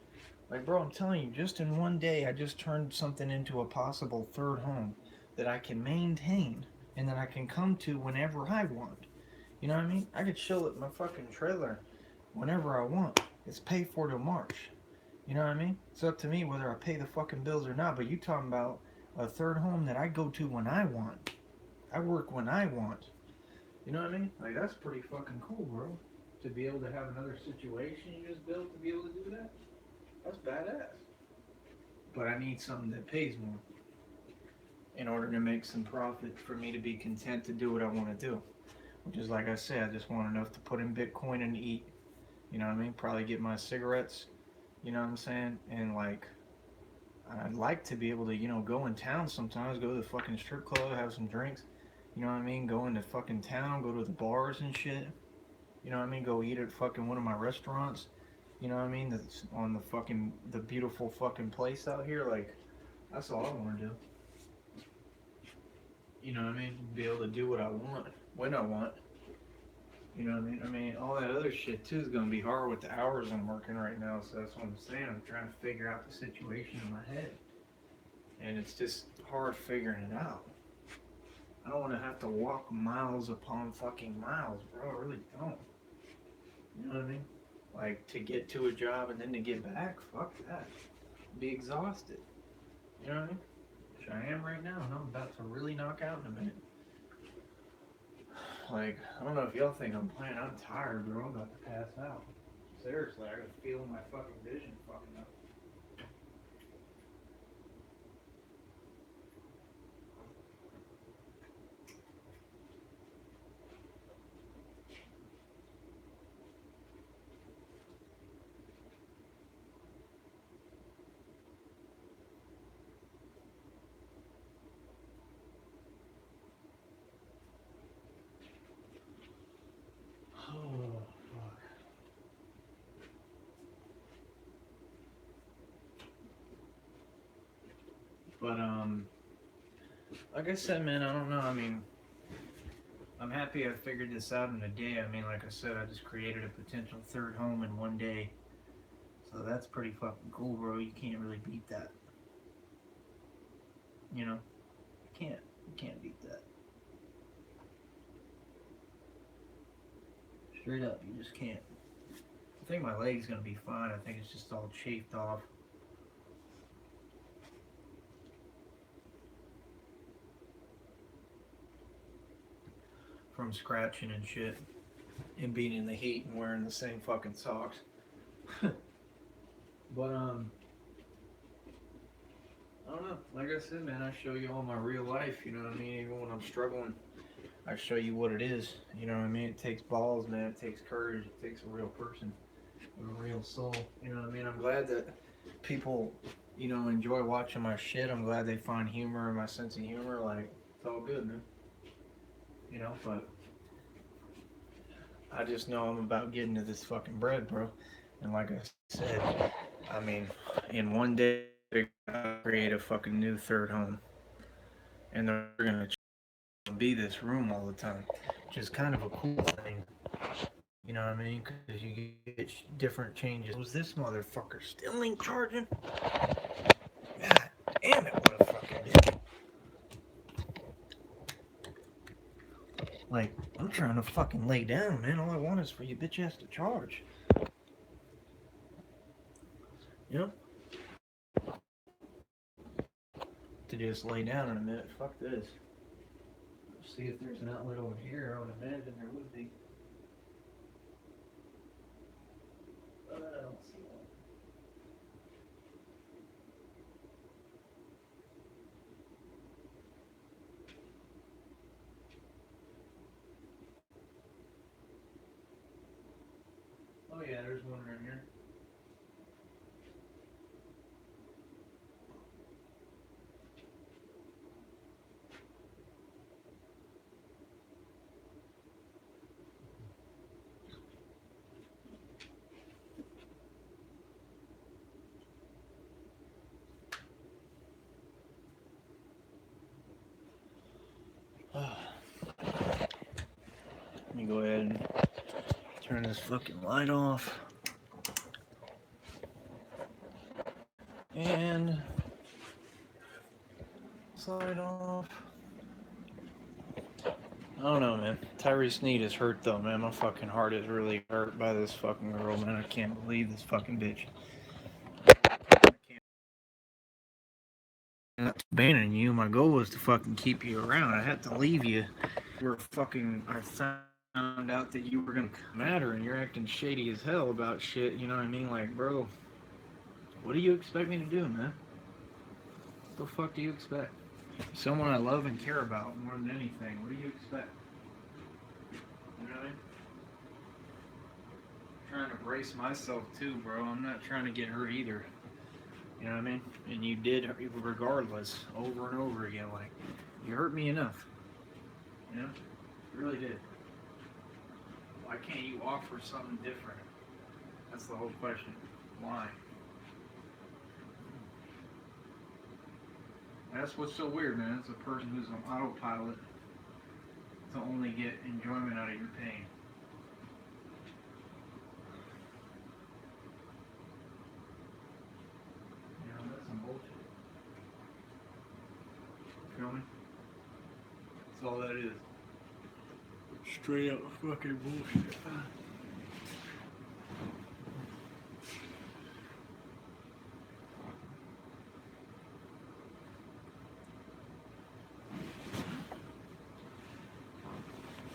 Speaker 1: Like, bro, I'm telling you, just in one day, I just turned something into a possible third home that I can maintain and that I can come to whenever I want. You know what I mean? I could chill at my fucking trailer whenever I want. It's paid for till March. You know what I mean? It's up to me whether I pay the fucking bills or not. But you talking about a third home that I go to when I want. I work when I want. You know what I mean? Like, that's pretty fucking cool, bro. To be able to have another situation you just built to be able to do that, that's badass. But I need something that pays more in order to make some profit for me to be content to do what I want to do. Which is, like I said, I just want enough to put in Bitcoin and eat. You know what I mean? Probably get my cigarettes. You know what I'm saying? And like, I'd like to be able to, go in town sometimes, go to the fucking strip club, have some drinks. You know what I mean? Go into fucking town, go to the bars and shit. You know what I mean? Go eat at fucking one of my restaurants. You know what I mean? That's on the beautiful fucking place out here. Like, that's all I want to do. You know what I mean? Be able to do what I want when I want. You know what I mean? I mean, all that other shit too is gonna be hard with the hours I'm working right now. So that's what I'm saying. I'm trying to figure out the situation in my head, and it's just hard figuring it out. I don't want to have to walk miles upon fucking miles, bro. I really don't. You know what I mean? Like to get to a job and then to get back. Fuck that. Be exhausted. You know what I mean? Which I am right now, and I'm about to really knock out in a minute. Like, I don't know if y'all think I'm playing. I'm tired, bro. I'm about to pass out. Seriously, I can feel my fucking vision fucking up. Oh, fuck. But, like I said, man, I don't know. I mean, I'm happy I figured this out in a day. I mean, like I said, I just created a potential third home in one day. So that's pretty fucking cool, bro. You can't really beat that. You know? You can't. You can't beat that. Straight up, you just can't. I think my leg's gonna be fine. I think it's just all chafed off from scratching and shit. And being in the heat and wearing the same fucking socks. But I don't know. Like I said, man, I show you all my real life. You know what I mean? Even when I'm struggling, I show you what it is. You know what I mean? It takes balls, man. It takes courage. It takes a real person with a real soul. You know what I mean? I'm glad that people, enjoy watching my shit. I'm glad they find humor in my sense of humor. Like, it's all good, man. But I just know I'm about getting to this fucking bread, bro. And like I said, I mean, in one day, I create a fucking new third home. And they're gonna be this room all the time, which is kind of a cool thing. You know what I mean? Because you get different changes. Was this motherfucker still ain't charging? God damn it, what a fucking bitch. Like, I'm trying to fucking lay down, man. All I want is for you bitch ass to charge. You know? To just lay down in a minute. Fuck this. Let's see if there's an outlet over here. I would imagine there would be. But I don't see one. Oh yeah, there's one right here. Let me go ahead and turn this fucking light off. And slide off. I don't know, man. Tyree Sneed is hurt though, man. My fucking heart is really hurt by this fucking girl, man. I can't believe this fucking bitch. I'm not abandoning you. My goal was to fucking keep you around. I had to leave you I found out that you were gonna matter and you're acting shady as hell about shit. You know what I mean? Like, bro, what do you expect me to do, man? What the fuck do you expect? Someone I love and care about more than anything. What do you expect? You know what I mean? I'm trying to brace myself too, bro. I'm not trying to get hurt either. You know what I mean? And you did, regardless, over and over again. Like, you hurt me enough. You know? You really did. Why can't you offer something different? That's the whole question. Why? That's what's so weird, man. It's a person who's on autopilot to only get enjoyment out of your pain. You know, that's some bullshit. Feel me? That's all that is. Straight up fucking bullshit.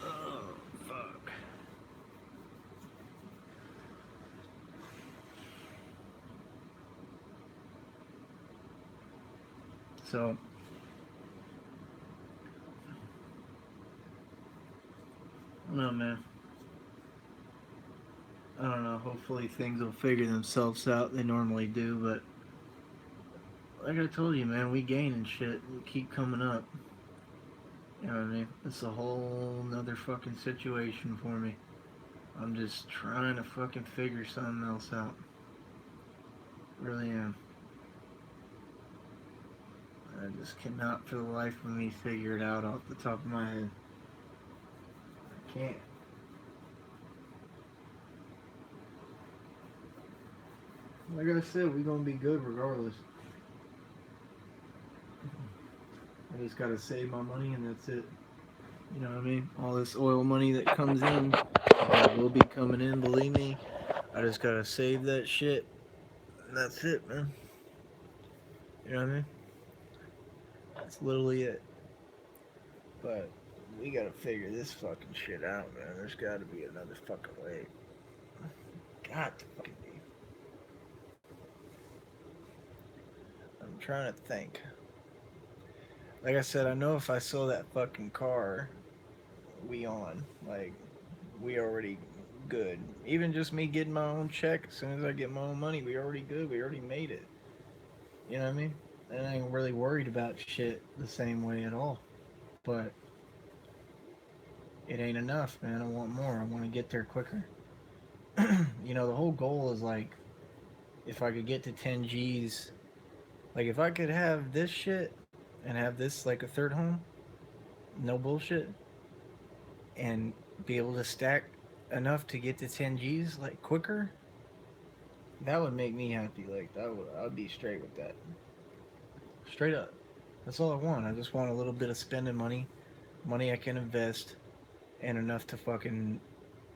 Speaker 1: Oh, fuck. So, no, man. I don't know. Hopefully things will figure themselves out. They normally do, but like I told you, man, we gaining shit. We keep coming up. You know what I mean? It's a whole nother fucking situation for me. I'm just trying to fucking figure something else out. Really am. I just cannot for the life of me figure it out off the top of my head. I can't. Like I said, we gonna be good regardless. I just gotta save my money and that's it. You know what I mean? All this oil money that comes in, that will be coming in, believe me. I just gotta save that shit. And that's it, man. You know what I mean? That's literally it. But we gotta figure this fucking shit out, man. There's gotta be another fucking way. Got to fucking be. I'm trying to think. Like I said, I know if I sell that fucking car, we on. Like, we already good. Even just me getting my own check, as soon as I get my own money, we already good. We already made it. You know what I mean? And I ain't really worried about shit the same way at all. But it ain't enough, man. I want more. I want to get there quicker. You know, the whole goal is like, if I could get to 10 G's, like if I could have this shit and have this like a third home, no bullshit, and be able to stack enough to get to 10 G's like quicker, that would make me happy. Like I'd be straight with that. Straight up. That's all I want. I just want a little bit of spending money, money I can invest, and enough to fucking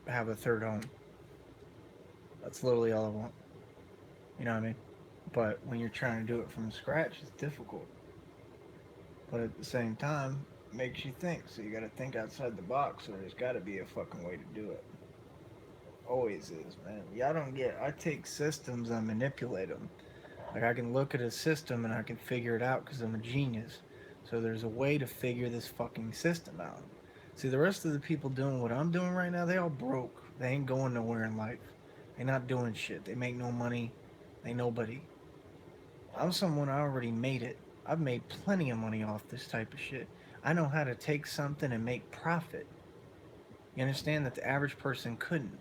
Speaker 1: have a third home. That's literally all I want. You know what I mean? But when you're trying to do it from scratch, it's difficult. But at the same time, it makes you think. So you got to think outside the box, or there's got to be a fucking way to do it. Always is, man. Y'all don't get. I take systems and manipulate them. Like I can look at a system and I can figure it out because I'm a genius. So there's a way to figure this fucking system out. See, the rest of the people doing what I'm doing right now, they all broke. They ain't going nowhere in life. They not doing shit. They make no money. They nobody. I'm someone I already made it. I've made plenty of money off this type of shit. I know how to take something and make profit. You understand that the average person couldn't.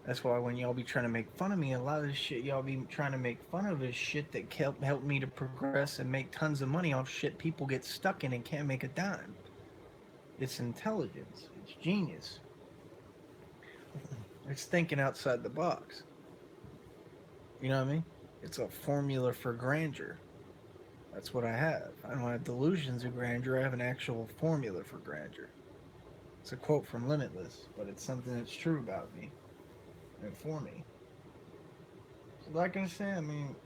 Speaker 1: That's why when y'all be trying to make fun of me, a lot of this shit y'all be trying to make fun of is shit that help me to progress and make tons of money off shit people get stuck in and can't make a dime. It's intelligence. It's genius. It's thinking outside the box. You know what I mean? It's a formula for grandeur. That's what I have. I don't have delusions of grandeur. I have an actual formula for grandeur. It's a quote from Limitless, but it's something that's true about me and for me. So like I said, I mean,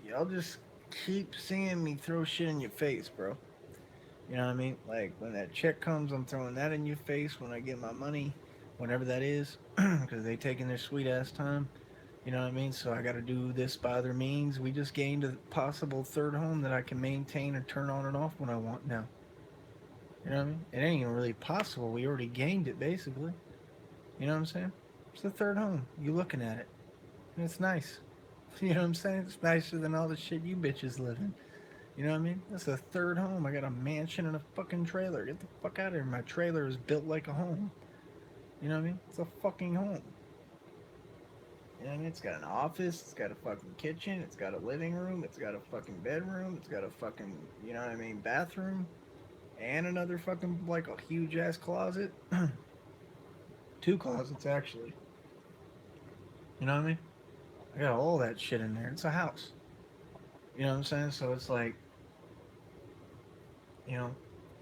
Speaker 1: y'all just keep seeing me throw shit in your face, bro. You know what I mean? Like when that check comes, I'm throwing that in your face when I get my money, whenever that is, because they taking their sweet ass time. You know what I mean? So I got to do this by other means. We just gained a possible third home that I can maintain and turn on and off when I want now. You know what I mean? It ain't even really possible. We already gained it basically. You know what I'm saying? It's the third home. You looking at it, and it's nice. You know what I'm saying? It's nicer than all the shit you bitches live in. You know what I mean? That's the third home. I got a mansion and a fucking trailer. Get the fuck out of here. My trailer is built like a home. You know what I mean? It's a fucking home. You know what I mean? It's got an office. It's got a fucking kitchen. It's got a living room. It's got a fucking bedroom. It's got a fucking, you know what I mean, bathroom. And another fucking, like, a huge ass closet. Two closets, actually. You know what I mean? I got all that shit in there. It's a house. You know what I'm saying? So it's like, you know,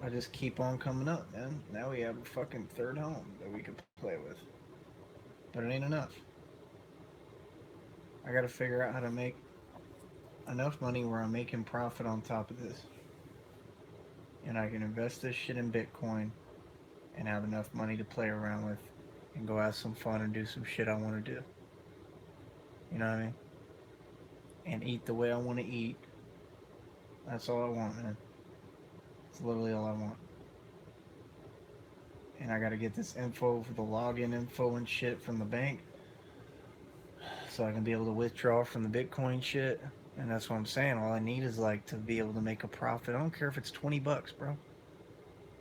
Speaker 1: I just keep on coming up, man. Now we have a fucking third home that we could play with. But it ain't enough. I gotta figure out how to make enough money where I'm making profit on top of this. And I can invest this shit in Bitcoin and have enough money to play around with and go have some fun and do some shit I want to do. You know what I mean? And eat the way I want to eat. That's all I want, man. It's literally all I want. And I gotta get this info for the login info and shit from the bank so I can be able to withdraw from the Bitcoin shit. And that's what I'm saying. All I need is like to be able to make a profit. I don't care if it's $20, bro.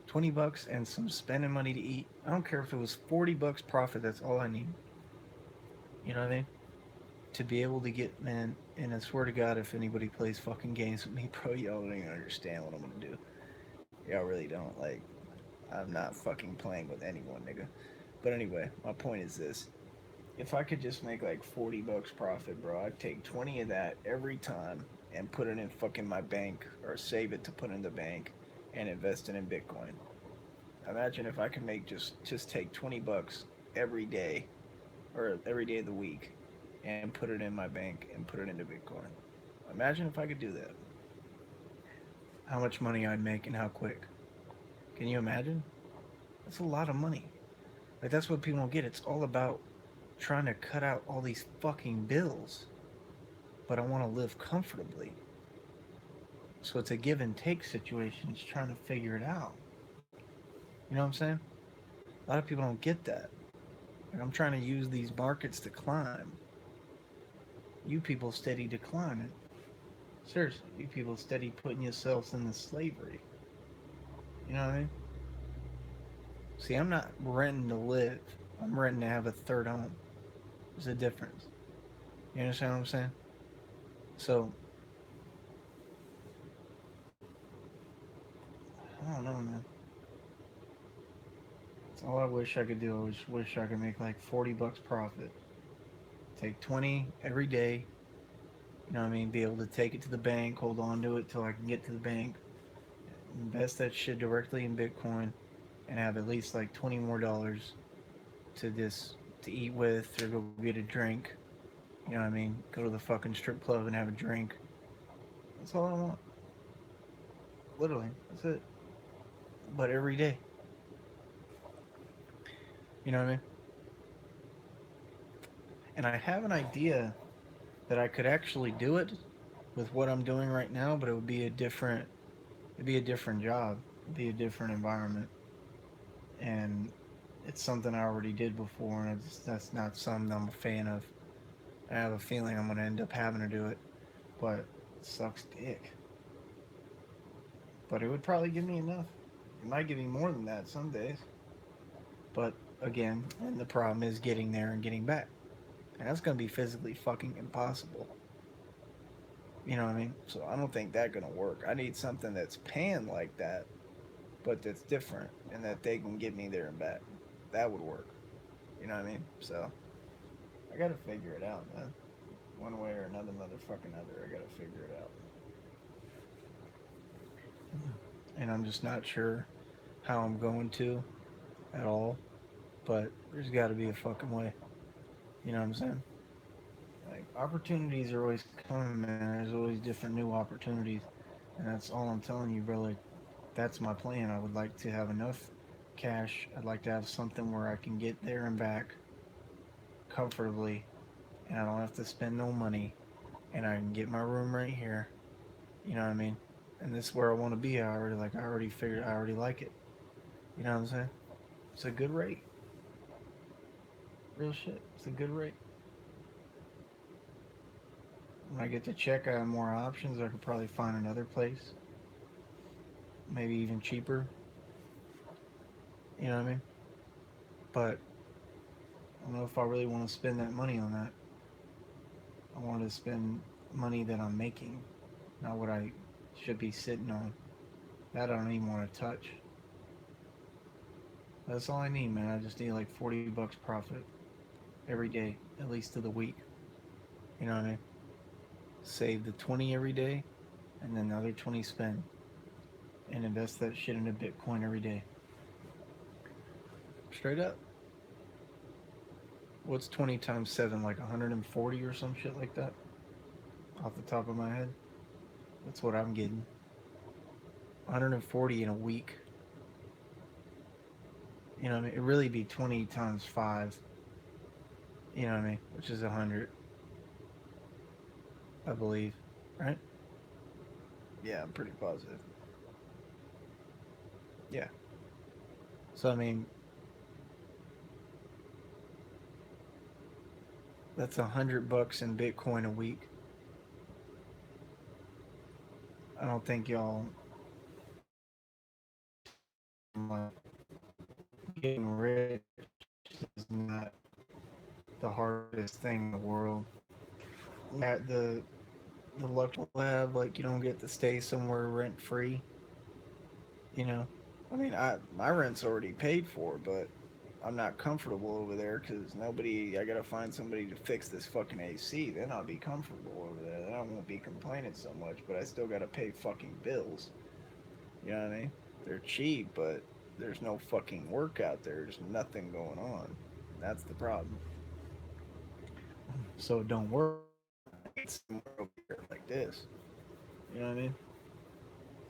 Speaker 1: $20 and some spending money to eat. I don't care if it was $40 profit. That's all I need. You know what I mean? To be able to get, man. And I swear to God, if anybody plays fucking games with me, bro, y'all don't even understand what I'm gonna do. Y'all really don't. Like, I'm not fucking playing with anyone, nigga. But anyway, my point is this: if I could just make like $40 profit, bro, I'd take 20 of that every time and put it in fucking my bank or save it to put in the bank and invest it in Bitcoin. Imagine if I could make just take $20 every day or every day of the week and put it in my bank and put it into Bitcoin. Imagine if I could do that. How much money I'd make and how quick. Can you imagine? That's a lot of money. Like that's what people don't get. It's all about trying to cut out all these fucking bills. But I want to live comfortably. So it's a give and take situation. It's trying to figure it out. You know what I'm saying? A lot of people don't get that. Like I'm trying to use these markets to climb. You people steady declining. Seriously, you people steady putting yourselves into slavery. You know what I mean? See, I'm not renting to live. I'm renting to have a third home. There's a difference. You understand what I'm saying? So, I don't know, man. That's all I wish I could do. I just wish I could make like $40 profit. Take 20 every day. You know what I mean? Be able to take it to the bank, hold on to it till I can get to the bank, invest that shit directly in Bitcoin, and have at least like 20 more dollars to this to eat with or go get a drink. You know what I mean? Go to the fucking strip club and have a drink. That's all I want. Literally, that's it. But every day. You know what I mean? And I have an idea that I could actually do it with what I'm doing right now, but it would be a different it'd be a different job, it'd be a different environment. And it's something I already did before and that's not something I'm a fan of. I have a feeling I'm gonna end up having to do it. But it sucks dick. But it would probably give me enough. It might give me more than that some days. But again, and the problem is getting there and getting back. And that's gonna be physically fucking impossible. You know what I mean? So I don't think that's gonna work. I need something that's paying like that, but that's different and that they can get me there and back. That would work. You know what I mean? So I gotta figure it out, man. One way or another, motherfucking other, I gotta figure it out. And I'm just not sure how I'm going to at all. But there's got to be a fucking way. You know what I'm saying? Like opportunities are always coming, man. There's always different new opportunities, and that's all I'm telling you, brother. That's my plan. I would like to have enough cash. I'd like to have something where I can get there and back comfortably, and I don't have to spend no money, and I can get my room right here. You know what I mean? And this is where I want to be. I already figured. I already like it. You know what I'm saying? It's a good rate. Real shit. It's a good rate. When I get to check, I have more options. I could probably find another place, maybe even cheaper. You know what I mean? But I don't know if I really want to spend that money on that. I want to spend money that I'm making, not what I should be sitting on. That I don't even want to touch. That's all I need, man. I just need like $40 profit every day, at least to the week. You know what I mean? Save the 20 every day, and then the other 20 spend, and invest that shit into Bitcoin every day. Straight up. What's 20 times 7? Like 140 or some shit like that? Off the top of my head. That's what I'm getting. 140 in a week. You know what I mean? It'd really be 20 times 5. You know what I mean? Which is 100, I believe. Right? Yeah, I'm pretty positive. Yeah. So, I mean, that's $100 in Bitcoin a week. I don't think y'all like getting rich is not the hardest thing in the world. At the luck lab, like you don't get to stay somewhere rent free. You know, I mean, my rent's already paid for, but I'm not comfortable over there because nobody. I gotta find somebody to fix this fucking AC. Then I'll be comfortable over there. Then I won't be complaining so much. But I still gotta pay fucking bills. You know what I mean? They're cheap, but there's no fucking work out there. There's nothing going on. That's the problem. So don't work. It's somewhere over here like this. You know what I mean?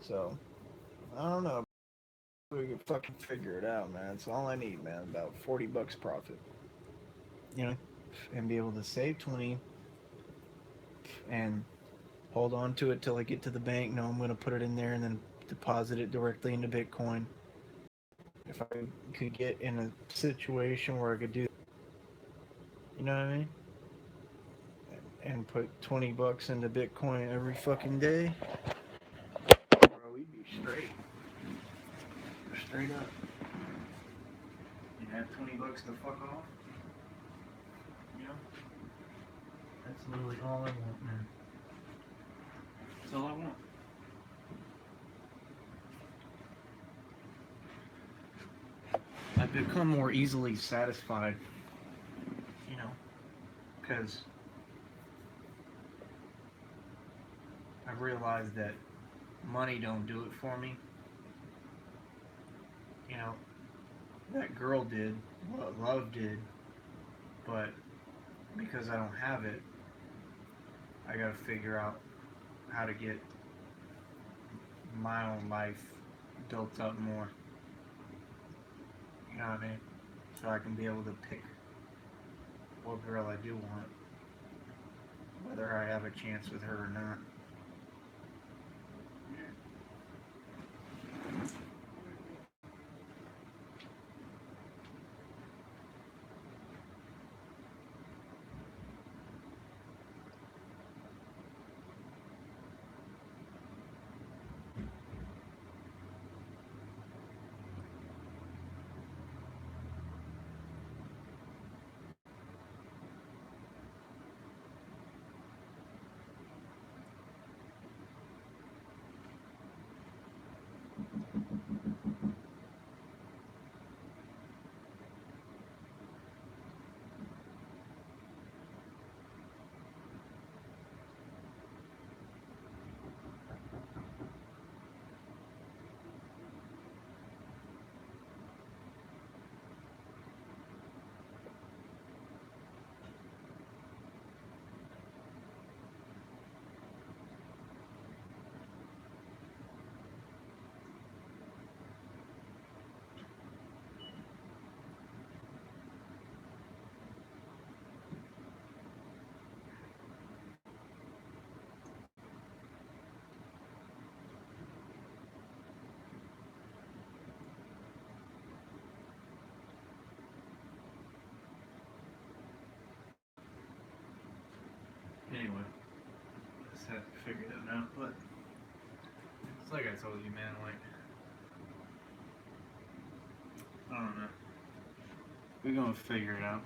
Speaker 1: So I don't know. We can fucking figure it out, man. It's all I need, man. About $40 profit. You know, and be able to save 20 and hold on to it till I get to the bank. No, I'm gonna put it in there and then deposit it directly into Bitcoin. If I could get in a situation where I could do, you know what I mean, and put $20 into Bitcoin every fucking day, bro, we'd be straight, straight up. You have $20 to fuck off, you know. That's literally all I want, man. That's all I want. I've become more easily satisfied, you know, because I've realized that money don't do it for me. You know, that girl did, what love did, but because I don't have it, I gotta figure out how to get my own life built up more. You know what I mean? So I can be able to pick what girl I do want, whether I have a chance with her or not. out, but it's like I told you, man, like, I don't know. We're gonna figure it out.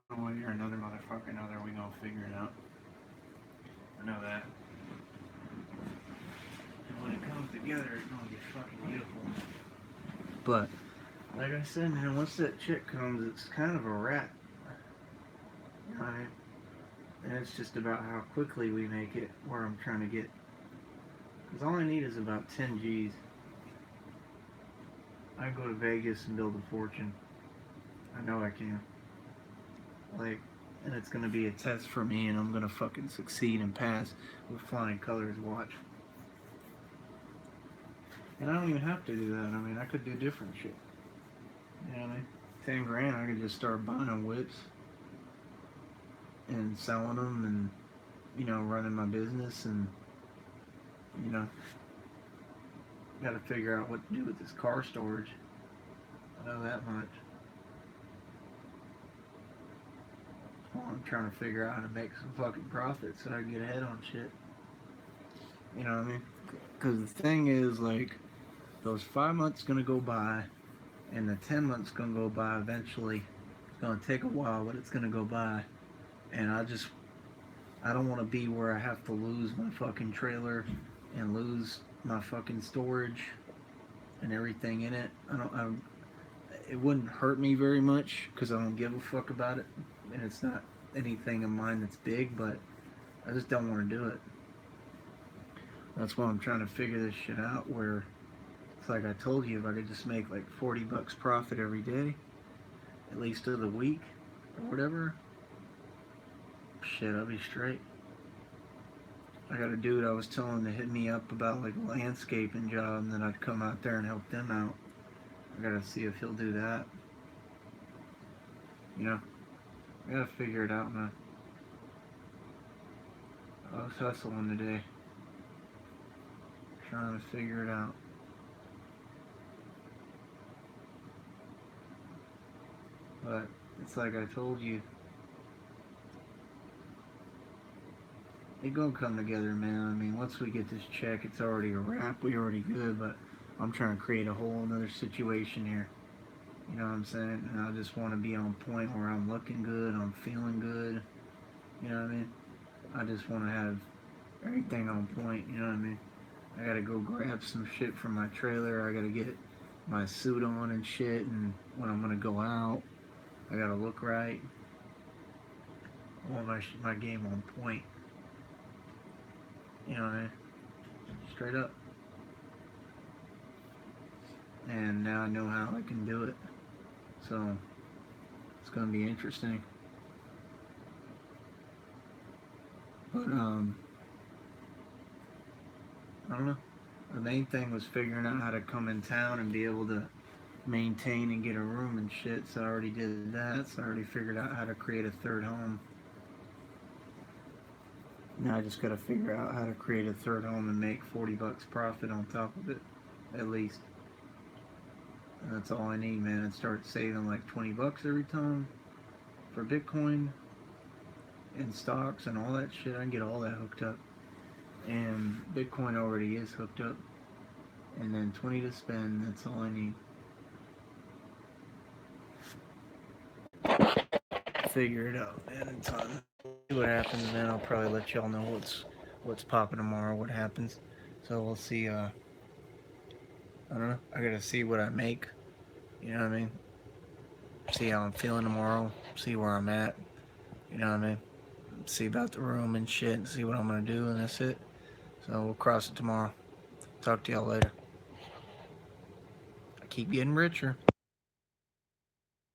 Speaker 1: One way or another, motherfucker, another, we gonna figure it out. I know that. And when it comes together, it's gonna be fucking beautiful. But, like I said, man, once that chick comes, it's kind of a wrap. You know what I mean? And it's just about how quickly we make it where I'm trying to get. Because all I need is about 10 G's. I can go to Vegas and build a fortune. I know I can. Like, and it's going to be a test for me, and I'm going to fucking succeed and pass with flying colors. Watch. And I don't even have to do that. I mean, I could do different shit. You know what I mean? 10 grand, I could just start buying whips and selling them and, you know, running my business and, you know, got to figure out what to do with this car storage. I know that much. Well, I'm trying to figure out how to make some fucking profit so I can get ahead on shit. You know what I mean? Because the thing is, like, those 5 months gonna go by, and the 10 months gonna go by eventually. It's gonna take a while, but it's gonna go by. And I don't want to be where I have to lose my fucking trailer and lose my fucking storage and everything in it. It wouldn't hurt me very much because I don't give a fuck about it, and it's not anything of mine that's big, but I just don't want to do it. That's why I'm trying to figure this shit out, where it's like I told you, if I could just make like $40 profit every day, at least of the week or whatever, shit, I'll be straight. I got a dude I was telling to hit me up about like a landscaping job, and then I'd come out there and help them out. I gotta see if he'll do that. You know, I gotta figure it out, man. I was hustling today, trying to figure it out. But it's like I told you, it gonna come together, man. I mean, once we get this check, it's already a wrap. We already good, but I'm trying to create a whole another situation here. You know what I'm saying? And I just want to be on point where I'm looking good, I'm feeling good. You know what I mean? I just want to have everything on point. You know what I mean? I gotta go grab some shit from my trailer. I gotta get my suit on and shit. And when I'm gonna go out, I gotta look right. I want my game on point. You know what I mean? Straight up. And now I know how I can do it. So it's gonna be interesting. But I don't know. The main thing was figuring out how to come in town and be able to maintain and get a room and shit. So I already did that. So I already figured out how to create a third home. Now I just gotta figure out how to create a third home and make $40 profit on top of it, at least. And that's all I need, man. And start saving like $20 every time for Bitcoin and stocks and all that shit. I can get all that hooked up. And Bitcoin already is hooked up. And then 20 to spend, that's all I need. Figure it out, man, in time. See what happens, man. I'll probably let y'all know what's popping tomorrow, what happens. So we'll see. I don't know. I gotta see what I make. You know what I mean? See how I'm feeling tomorrow. See where I'm at. You know what I mean? See about the room and shit. And see what I'm gonna do, and that's it. So we'll cross it tomorrow. Talk to y'all later. I keep getting richer.